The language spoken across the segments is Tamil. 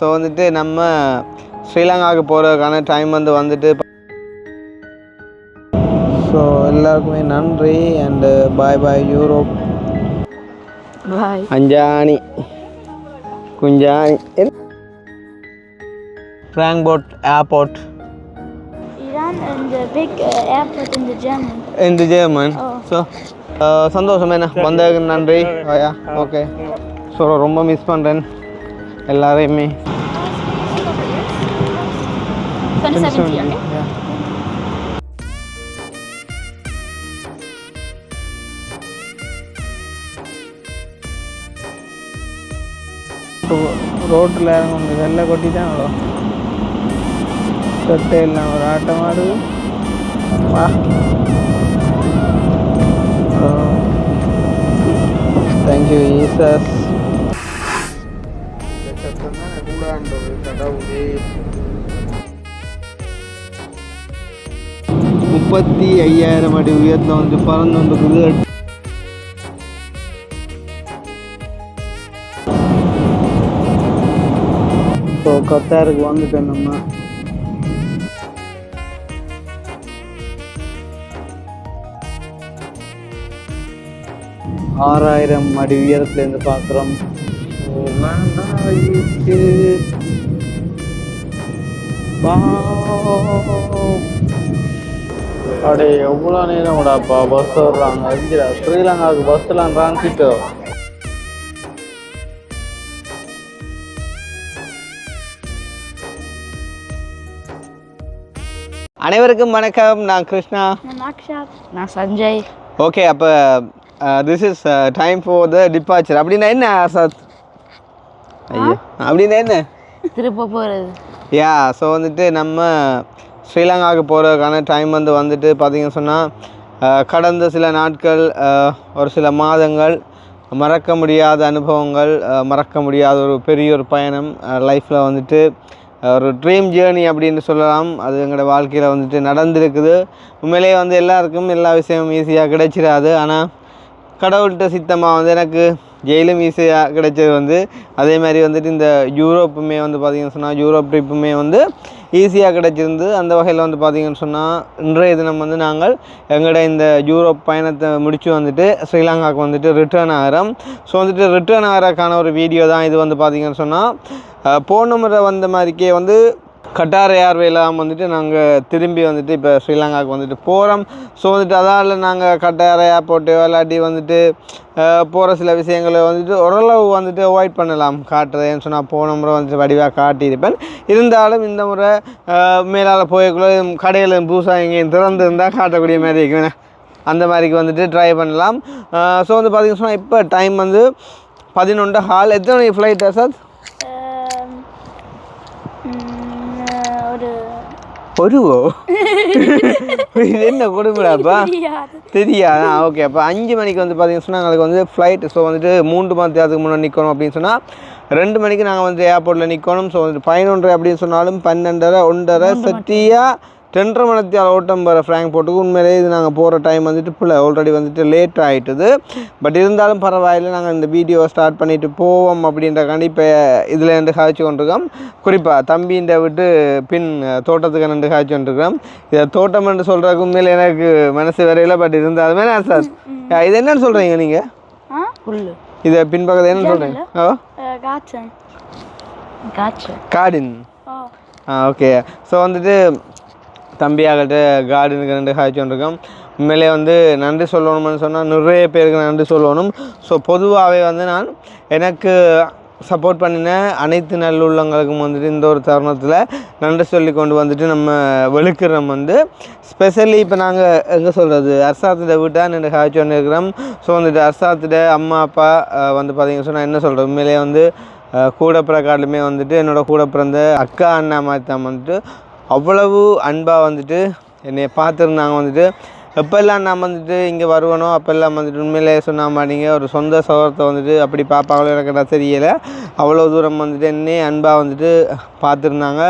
ஸோ வந்துட்டு நம்ம ஸ்ரீலங்காவுக்கு போகிறதுக்கான டைம் வந்துட்டு ஸோ எல்லாருக்குமே நன்றி and bye bye Europe. Bye அஞ்சானி குஞ்சானி Frankfurt Airport. Iran and the big airport in the German. In the German. Oh. So சந்தோஷம் என்ன வந்ததுக்கு நன்றி. ஓகே. ஸோ ரொம்ப மிஸ் பண்ணுறேன் எல்லாரையுமே. 2070, okay? ரோட்டில் கொஞ்சம் வெள்ளை கொட்டி தான் வரும். சொட்டை எல்லாம் ஒரு ஆட்டம் ஆடுது. வா தேங்க்யூ ஈசஸ். 35,000 அடி உயரத்தில் வந்து பறந்து வந்துருக்குது. ஸோ கத்தாருக்கு வந்துட்டேன் நம்ம. ஆறாயிரம் அடி உயரத்துலேருந்து பார்க்குறோம். அப்படியே எவ்வளோ நேரம் கூடப்பா பஸ் வர்றாங்க. ஸ்ரீலங்காவுக்கு பஸ்லாம் டிரான்சிட்டு. அனைவருக்கும் வணக்கம். நான் கிருஷ்ணா. நான் சஞ்சய். ஓகே, அப்போ this is time for the departure. அப்படின்னா என்ன ஆசாத்? ஐயோ, அப்படின்னா என்ன? திருப்ப போகிறது. யா, ஸோ வந்துட்டு நம்ம ஸ்ரீலங்காவுக்கு போகிறதுக்கான டைம் வந்துட்டு பார்த்திங்கன்னு சொன்னால் கடந்த சில நாட்கள், ஒரு சில மாதங்கள் மறக்க முடியாத அனுபவங்கள், மறக்க முடியாத ஒரு பெரிய ஒரு பயணம் லைஃப்பில் வந்துட்டு ஒரு ட்ரீம் ஜேர்னி அப்படின்னு சொல்லலாம். அது எங்களோட வாழ்க்கையில் வந்துட்டு நடந்திருக்குது. உண்மையிலேயே எல்லாருக்கும் எல்லா விஷயமும் ஈஸியாக கிடைச்சிடாது. ஆனால் கடவுள்கிட்ட சித்தமாக எனக்கு ஜெயிலும் ஈஸியாக கிடைச்சது அதே மாதிரி இந்த யூரோப்புமே பார்த்திங்கன்னு சொன்னால் யூரோப் ட்ரிப்புமே ஈஸியாக கிடைச்சிருந்து. அந்த வகையில் பார்த்திங்கன்னு சொன்னால் இன்றைய தினம் நாங்கள் எங்களோட இந்த யூரோப் பயணத்தை முடித்து ஸ்ரீலங்காவுக்கு ரிட்டர்ன் ஆகிறோம். ஸோ ரிட்டர்ன் ஆகிறதுக்கான ஒரு வீடியோ தான் இது பார்த்திங்கன்னு சொன்னால் போன முறை வந்த மாதிரிக்கே கட்டார் ஏர்வேலாம் நாங்கள் திரும்பி இப்போ ஸ்ரீலங்காவுக்கு போகிறோம். ஸோ அதால் நாங்கள் கட்டார் ஏர்போர்ட்டு இல்லாட்டி போகிற சில விஷயங்களை ஓரளவு அவாய்ட் பண்ணலாம் காட்டுறதுன்னு சொன்னால். போன முறை வடிவாக காட்டியிருப்பேன். இருந்தாலும் இந்த முறை மேலால் போயக்குள்ளே கடையில் புதுசாக எங்கேயும் திறந்து இருந்தால் காட்டக்கூடிய மாதிரி இருக்குவேன். அந்த மாதிரிக்கு ட்ரை பண்ணலாம். ஸோ பார்த்திங்கன்னு சொன்னால் இப்போ டைம் 11:15. எத்தனை மணிக்கு ஃப்ளைட் சார்? ஒருவோ இது என்ன கொடுமைடாப்பா தெரியாதா? ஓகே, அப்போ 5 மணிக்கு பார்த்திங்கன்னு சொன்னால் எங்களுக்கு ஃப்ளைட். ஸோ 3 மணி நேரத்துக்கு முன்னாடி நிற்கணும் அப்படின்னு சொன்னால் 2 மணிக்கு நாங்கள் ஏர்போர்ட்டில் நிற்கணும். ஸோ 11:30 அப்படின்னு சொன்னாலும் 12:30 1:30 சட்டியாக 2.5 மணி நேரம் ஓட்டம் போகிற ஃப்ராங்க்ஃபர்ட்டுக்கு. உண்மையிலே இது நாங்கள் போகிற டைம் பிள்ளை ஆல்ரெடி லேட் ஆகிட்டுது. பட் இருந்தாலும் பரவாயில்லை, நாங்கள் இந்த வீடியோவை ஸ்டார்ட் பண்ணிவிட்டு போவோம் அப்படின்றக்காண்டி இப்போ இதில் காய்ச்சி கொண்டிருக்கோம். குறிப்பாக தம்பின்ற விட்டு பின் தோட்டத்துக்கு நின்று காய்ச்சி கொண்டிருக்கிறோம். இதை தோட்டம் என்று சொல்கிறதுக்கு உண்மையில் எனக்கு மனசு வரையில. பட் இருந்தாலுமே நான் சார் இது என்னன்னு சொல்கிறீங்க நீங்கள்? இதை பின்பக்கத்தை என்ன சொல்கிறீங்க? கார்டன். ஓகே, ஸோ தம்பியாகிட்ட கார்டனுக்கு நன்றி காய்ச்சி கொண்டிருக்கோம். உண்மையிலே நன்றி சொல்லணும்னு சொன்னால் நிறைய பேருக்கு நன்றி சொல்லணும். ஸோ பொதுவாகவே நான் எனக்கு சப்போர்ட் பண்ணின அனைத்து நல்லுள்ளங்களுக்கும் இந்த ஒரு தருணத்தில் நன்றி சொல்லி கொண்டு நம்ம வெளுக்கிறோம். ஸ்பெஷலி இப்போ நாங்கள் எங்கே சொல்கிறது, அர்சாத்திட வீட்டாக நின்று காய்ச்சி கொண்டு இருக்கிறோம். ஸோ அர்சாத்திட அம்மா அப்பா பார்த்திங்க சொன்னால் என்ன சொல்கிறது, உண்மையிலே கூட பிறக்காட்டிலுமே என்னோடய கூட பிறந்த அக்கா அண்ணா மாதிரி தான் அவ்வளவு அன்பாக என்னை பார்த்துருந்தாங்க. எப்போல்லாம் நான் இங்கே வருவனோ அப்போல்லாம் உண்மையிலே சொன்ன மாட்டீங்க ஒரு சொந்த சகோதரத்தை அப்படி பார்ப்பாங்களோ எனக்கு தெரியலை. அவ்வளோ தூரம் என்னை அன்பாக பார்த்துருந்தாங்க.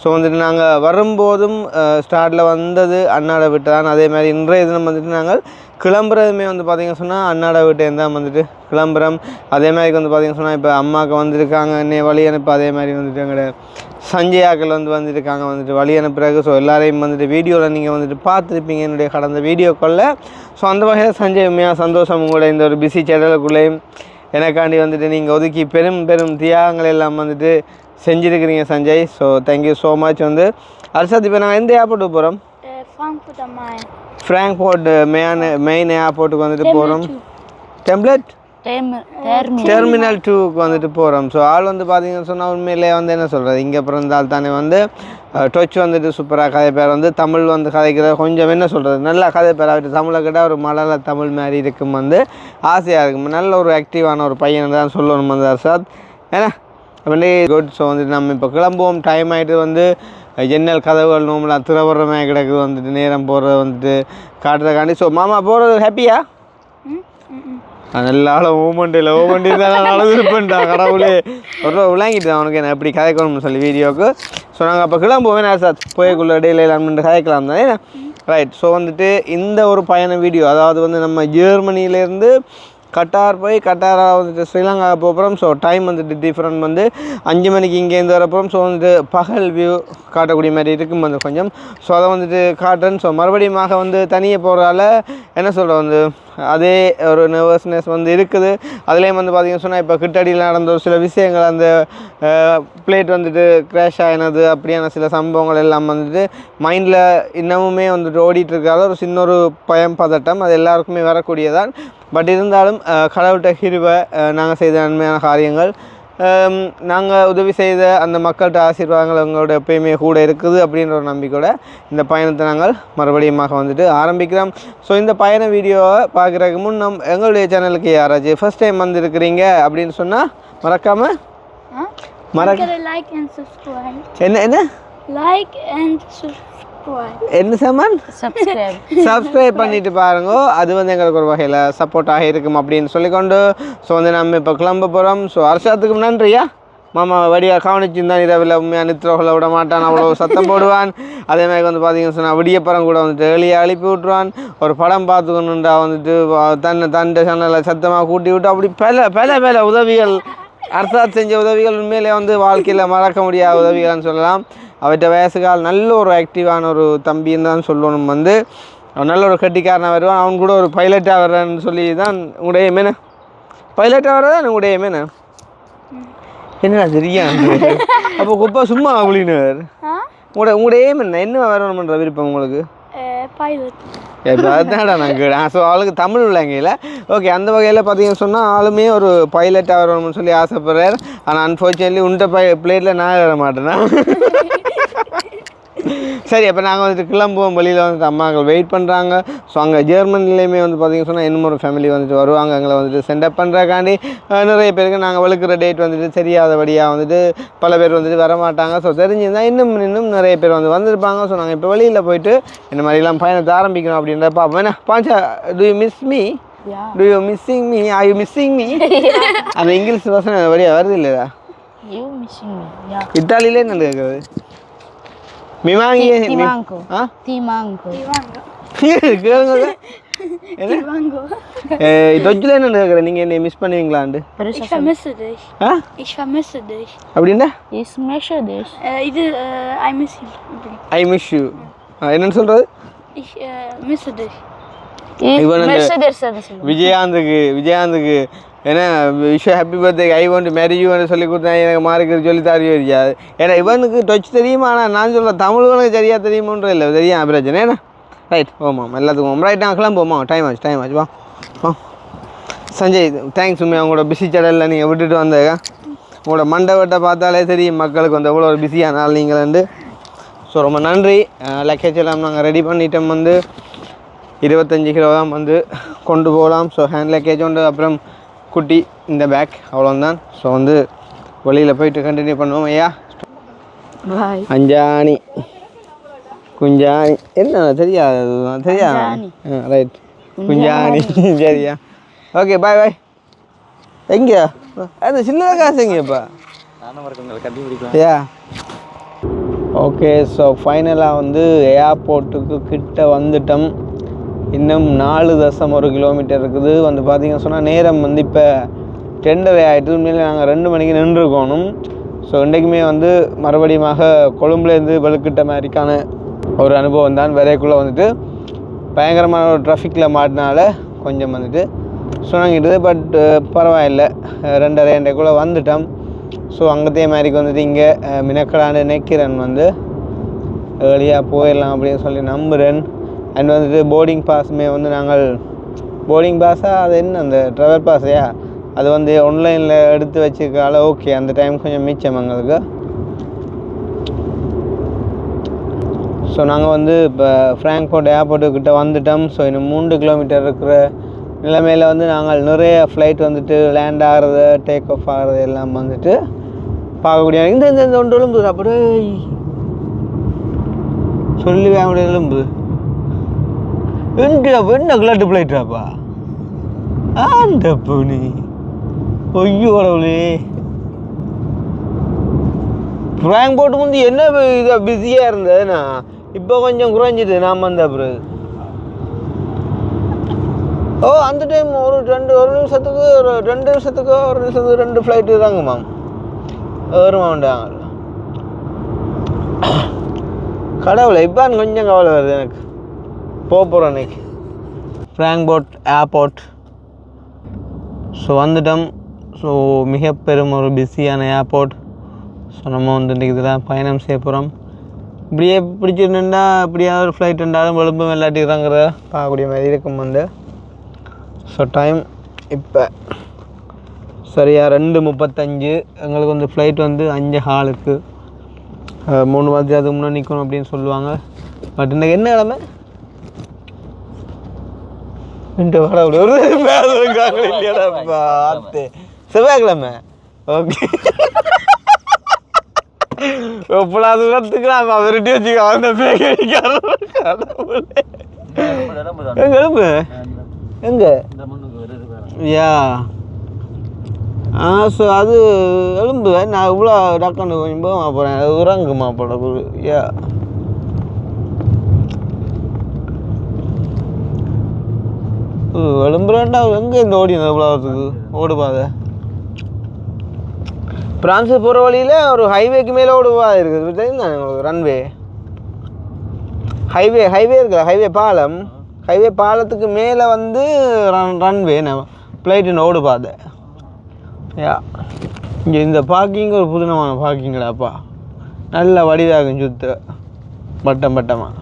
ஸோ வந்துட்டு நாங்கள் வரும்போதும் ஸ்டார்ட்டில் வந்தது அண்ணாட வீட்டு தான். அதே மாதிரி இன்றைய தினம் வந்துட்டு நாங்கள் கிளம்புறதுமே வந்து பார்த்திங்க சொன்னால் அண்ணாட வீட்டையும் தான் வந்துட்டு கிளம்புறோம். அதே மாதிரி வந்து பார்த்திங்க சொன்னால் இப்போ அம்மாவுக்கு வந்துருக்காங்க என்னை வழி அனுப்ப. அதே மாதிரி வந்துட்டு எங்களோட சஞ்சயாக்கள் வந்துருக்காங்க வந்துட்டு வழி அனுப்புறாங்க. ஸோ எல்லாரையும் வந்துட்டு வீடியோவில் நீங்கள் வந்துட்டு பார்த்துருப்பீங்க என்னுடைய கடந்த வீடியோக்களில். ஸோ அந்த வகையில் சஞ்சய் உண்மையாக சந்தோஷம் உங்களோட இந்த ஒரு பிஸி சேனலுக்குள்ளேயும் எனக்காண்டி வந்துட்டு நீங்கள் ஒதுக்கி பெரும் தியாகங்கள் எல்லாம் வந்துட்டு செஞ்சுருக்கிறீங்க Sanjay. So thank you so much. வந்து அர்ஷத் இப்போ நாங்கள் எந்த ஏர்போர்ட்டுக்கு போகிறோம்? ஃப்ராங்க்ஃபோர்ட் மெயின் ஏர்போர்ட்டுக்கு வந்துட்டு போகிறோம். டெர்மினல் 2க்கு வந்துட்டு போகிறோம். ஸோ ஆள் வந்து பார்த்தீங்கன்னு சொன்னால் உண்மையிலே வந்து என்ன சொல்கிறது, இங்கே பிறந்தால் தானே வந்து டொச் வந்துட்டு சூப்பராக கதை பேர் வந்து தமிழ் வந்து கதைக்கிற கொஞ்சம் என்ன சொல்கிறது நல்லா கதை பேர் ஆகிட்டு தமிழை கேட்டால் ஒரு மலர தமிழ் மாதிரி இருக்கும் வந்து ஆசையாக இருக்கும். நல்ல ஒரு ஆக்டிவான ஒரு பையன் தான் சொல்லணும் வந்து அர்ஷாத். ஏன்னா அப்படி குட். ஸோ வந்துட்டு நம்ம இப்போ கிளம்புவோம். டைம் ஆகிட்டு வந்து ஜன்னல் கதவுகள் நோம்பலாம் திறவரமாக கிடக்குது வந்துட்டு நேரம் போகிறது வந்துட்டு காட்டுறதுக்காண்டி. ஸோ மாமா போகிறது ஹாப்பியா? நல்ல ஆள ஓமண்டி தான் அழுதுருப்பேன்டா கடவுளே. ஒரு விளங்கிட்டு அவனுக்கு என்ன எப்படி கதைக்கணும்னு சொல்லி வீடியோவுக்கு. ஸோ நாங்கள் அப்போ கிளம்புவோம் சார் போய்க்குள்ள இடையில எல்லாம்னு கதைக்கலாம் தானே. ரைட். ஸோ வந்துட்டு இந்த ஒரு பயண வீடியோ அதாவது வந்து நம்ம ஜெர்மனியிலேருந்து கட்டார் போய் கட்டாராக வந்துட்டு ஸ்ரீலங்கா போகிறோம். ஸோ டைம் வந்துட்டு டிஃப்ரெண்ட் வந்து 5 மணிக்கு இங்கேருந்து வரப்போகிறோம். ஸோ வந்துட்டு பகல் வியூ காட்டக்கூடிய மாதிரி இருக்கும் வந்து கொஞ்சம். ஸோ அதை வந்துட்டு காட்டுறேன். ஸோ மறுபடியும் வந்து தனியாக போகிறதால என்ன சொல்கிறோம் வந்து அதே ஒரு நர்வஸ்னஸ் வந்து இருக்குது. அதுலேயும் வந்து பார்த்திங்கன்னு சொன்னால் இப்போ கிட்டடியில் நடந்த ஒரு சில விஷயங்கள் அந்த பிளேட் வந்துட்டு க்ராஷ் ஆகினது அப்படியான சில சம்பவங்கள் எல்லாம் வந்துட்டு மைண்டில் இன்னமுமே வந்துட்டு ஓடிட்டுருக்கால ஒரு சின்ன ஒரு பயம் பதட்டம் அது எல்லாருக்குமே வரக்கூடியதான். பட் இருந்தாலும் கடவுள்கிட்ட கிருபை நாங்கள் செய்த நன்மையான காரியங்கள் நாங்கள் உதவி செய்த அந்த மக்கள்கிட்ட ஆசீர்வாதங்கள் அவங்களோட எப்பயுமே கூட இருக்குது அப்படின்ற ஒரு நம்பிக்கையோட இந்த பயணத்தை நாங்கள் மறுபடியும் வந்துட்டு ஆரம்பிக்கிறோம். ஸோ இந்த பயண வீடியோவை பார்க்குறதுக்கு முன் எங்களுடைய சேனலுக்கு யாராச்சும் ஃபர்ஸ்ட் டைம் வந்துருக்கிறீங்க அப்படின்னு சொன்னால் மறக்காமல் என்ன என்ன சாமான் சப்ஸ்கிரைப் பண்ணிட்டு பாருங்க. அது வந்து எங்களுக்கு ஒரு வகையில் சப்போர்ட்டாக இருக்கும் அப்படின்னு சொல்லிக்கொண்டு ஸோ வந்து நம்ம இப்போ கிளம்ப போகிறோம். ஸோ அர்ஷாத்துக்கு நன்றியா மாமா வடியாக கவனிச்சுருந்தான் இரவில் உண்மையாக நித்திரோகளை விட மாட்டான் அவ்வளோ சத்தம் போடுவான். அதே மாதிரி வந்து பார்த்தீங்கன்னு சொன்னால் விடியப்பறம் கூட வந்துட்டு எளியாக அனுப்பி விட்ருவான். ஒரு படம் பார்த்துக்கணுண்டா வந்துட்டு தன்னை சேனலில் சத்தமாக கூட்டி விட்டு அப்படி பல உதவிகள் அர்ஷாத் செஞ்ச உதவிகள் உண்மையிலே வந்து வாழ்க்கையில் மறக்க முடியாத உதவிகள்னு சொல்லலாம். அவற்றை வயசுக்கால் நல்ல ஒரு ஆக்டிவான ஒரு தம்பின்னு தான் சொல்லணும். வந்து அவன் நல்ல ஒரு கட்டிக்காரனாக வருவான். அவன் கூட ஒரு பைலட்டாக வர்றேன்னு சொல்லி தான் உங்களுடைய மேன பைலட்டாக வர்றதான் உங்களுடைய மேன என்னடா சரியா அப்போ குப்பா சும்மா அப்படின்னுவார். உங்களுடைய ஏம் என்ன வரணும்ன்ற விருப்பம் உங்களுக்கு? இப்போ அதுதான்டா நாங்கள் ஸோ அவளுக்கு தமிழ் விளங்கையில் ஓகே. அந்த வகையில் பார்த்தீங்கன்னு சொன்னால் ஆளுமே ஒரு பைலட்டாக வரணும்னு சொல்லி ஆசைப்படுறார். ஆனால் அன்ஃபார்ச்சுனேட்லி உண்ட பிளேட்டில் நான் வர மாட்டேன்னா சரி. அப்போ நாங்கள் வந்துட்டு கிளம்புவோம். வெளியில் வந்துட்டு அம்மாக்கள் வெயிட் பண்ணுறாங்க. ஸோ அங்கே ஜெர்மனிலேயுமே வந்து பார்த்திங்கன்னு சொன்னால் இன்னும் ஒரு ஃபேமிலி வந்துட்டு வருவாங்க எங்களை வந்துட்டு சென்டப் பண்ணுறக்காண்டி. நிறைய பேருக்கு நாங்கள் வெளுக்கிற டேட் வந்துட்டு தெரியாதபடியாக வந்துட்டு பல பேர் வந்துட்டு வரமாட்டாங்க. ஸோ தெரிஞ்சிருந்தால் இன்னும் நிறைய பேர் வந்திருப்பாங்க. ஸோ நாங்கள் இப்போ வெளியில் போயிட்டு இந்த மாதிரிலாம் பயணத்தை ஆரம்பிக்கணும் அப்படின்ற பார்ப்போம். என்ன பாஞ்சா do you miss me? Do you missing me? Are you missing me? அந்த இங்கிலீஷ் வசனம் வழியாக வருது இல்லையா? இத்தாலியிலே என்ன கேட்குறது? நீங்க என்ன மிஸ் பண்ணுவீங்களாண்டு அப்படின்னா என்னன்னு சொல்றது? விஜயாந்துக்கு ஏன்னா wish happy birthday I want to marry யூன்னு சொல்லி கொடுத்தா எனக்கு மார்க்கு சொல்லி தரவே தெரியாது. ஏன்னா இவனுக்கு டச் தெரியுமா? ஆனால் நான் சொல்ல தமிழ் எனக்கு சரியாக தெரியுமோன்ற இல்லை தெரியும் பிரச்சனை. ஏன்னா ரைட் ஓமாம் எல்லாத்துக்கும் ரைட். நாங்கள் கிளம்புவோமா? டைம் ஆச்சு வா சஞ்சய். தேங்க்ஸ் உண்மை உங்களோட பிஸி சேனலில் நீங்கள் விட்டுட்டு வந்தேங்க. உங்களோட மண்டபத்தை பார்த்தாலே தெரியும் மக்களுக்கு வந்து எவ்வளோ ஒரு பிஸியான நாள் நீங்கள். ஸோ ரொம்ப நன்றி. லக்கேஜ் எல்லாம் நாங்கள் ரெடி பண்ணிட்டோம். வந்து 25 கிலோ தான் வந்து கொண்டு போகலாம். ஸோ ஹேண்ட் லக்கேஜ் உண்டு. அப்புறம் குட்டி இந்த பேக் அவ்வளோதான். ஸோ வந்து வெளியில் போயிட்டு கண்டினியூ பண்ணுவோம். ஐயா அஞ்சாணி குஞ்சாணி என்ன தெரியாது ரைட் குஞ்சாணி சரியா ஓகே பாய். எங்கேயா அந்த சின்ன காசு எங்கேயாப்பா? ஐயா ஓகே, ஸோ ஃபைனலாக வந்து ஏர்போர்ட்டுக்கு கிட்ட வந்துட்டோம். இன்னும் 4.1 கிலோமீட்டர் இருக்குது. வந்து பார்த்திங்கன்னு சொன்னால் நேரம் வந்து இப்போ 2:30 ஆகிட்டு. உண்மையிலே நாங்கள் 2 மணிக்கு நின்றுருக்கணும். ஸோ இன்றைக்குமே வந்து மறுபடியும் கொழும்புலேருந்து வெளுக்கிட்ட மாதிரிக்கான ஒரு அனுபவம் தான். விரைக்குள்ளே வந்துட்டு பயங்கரமான ஒரு ட்ராஃபிக்கில் மாட்டினால கொஞ்சம் வந்துட்டு சுணங்கிடுது. பட் பரவாயில்லை, 2:30 வந்துட்டோம். ஸோ அங்கத்தே மாதிரிக்கு வந்துட்டு இங்கே மினக்கடான்னு நினைக்கிறேன், வந்து ஏர்லியாக போயிடலாம் அப்படின்னு சொல்லி நம்புகிறேன். அண்ட் வந்துட்டு போர்டிங் பாஸுமே வந்து நாங்கள் போர்டிங் பாஸாக அது என்ன அந்த ட்ராவல் பாஸையா அது வந்து ஆன்லைனில் எடுத்து வச்சுருக்கால. ஓகே, அந்த டைம் கொஞ்சம் மிச்சம் எங்களுக்கு. ஸோ நாங்கள் வந்து இப்போ ஃப்ராங்க்ஃபர்ட் ஏர்போர்ட்டுக்கிட்ட வந்துட்டோம். ஸோ இன்னும் 3 கிலோமீட்டர் இருக்கிற நிலைமையில் வந்து நாங்கள் நிறைய ஃப்ளைட் வந்துட்டு லேண்ட் ஆகிறது, டேக் ஆஃப் ஆகிறது எல்லாம் வந்துட்டு பார்க்கக்கூடிய இந்த ஒன்று எலும்பு அப்படியே சொல்லி வேண்டிய எலும்பு என்ன கிளாட்டு ஃப்ளைட்டாப்பா அந்த பூனி ஐயோ கடவுளே. ஃப்ராங்க்ஃபர்ட் வந்து என்ன இதாக பிஸியாக இருந்ததுண்ணா, இப்போ கொஞ்சம் குறைஞ்சிது நாம் வந்த பிறகு. அந்த டைம் ஒரு நிமிஷத்துக்கு 2 ஃப்ளைட்டு தாங்க மேம் வருமாண்டாங்க. கடவுளை இப்போ கொஞ்சம் கவலை வருது எனக்கு. போகிறோம் அன்னைக்கு ஃப்ராங்க்ஃபர்ட் ஏர்போர்ட். ஸோ வந்துட்டோம். ஸோ மிக பெரும் ஒரு பிஸியான ஏர்போர்ட். ஸோ நம்ம வந்து இன்றைக்கி இதில் பயணம் செய்ய போகிறோம். இப்படியே பிடிச்சிருந்தா இப்படியாவது ஒரு ஃப்ளைட் இருந்தாலும் வெளும்பும் விளையாட்டிக்கிறாங்கிற பார்க்கக்கூடிய மாதிரி இருக்கும் வந்து. ஸோ டைம் இப்போ சரியாக 2:35. எங்களுக்கு வந்து ஃப்ளைட் வந்து 5:15. 3 மணி அதுக்கு முன்னே நிற்கணும் அப்படின்னு சொல்லுவாங்க. பட் இன்றைக்கி என்ன கிழமை செவ்வாய்க்கிழமை. ஓகே, எப்படாது கற்றுக்கலாம் அவர்கிட்ட வச்சுக்க எங்க எலும்பு எங்க யா. ஸோ அது எலும்பு நான் இவ்வளோ டக்குன்னு கொஞ்சம் போக போகிறேன், உறங்குமா போட யா. எலும்புறாண்டா எங்கே இந்த ஓடினது இவ்வளோத்துக்கு ஓடுபாதை. பிரான்ஸு போகிற வழியில் ஒரு ஹைவேக்கு மேலே ஓடுபாதை இருக்குது தெரியுமா உங்களுக்கு? ரன்வே ஹைவே இருக்குது, ஹைவே பாலத்துக்கு மேலே வந்து ரன்வே ஃப்ளைட்டுன்னு ஓடுபாதை யா. இங்கே இந்த பார்க்கிங் ஒரு புதுனமான பார்க்கிங்கடாப்பா, நல்ல வடிதாகும் சுற்று பட்டமாக.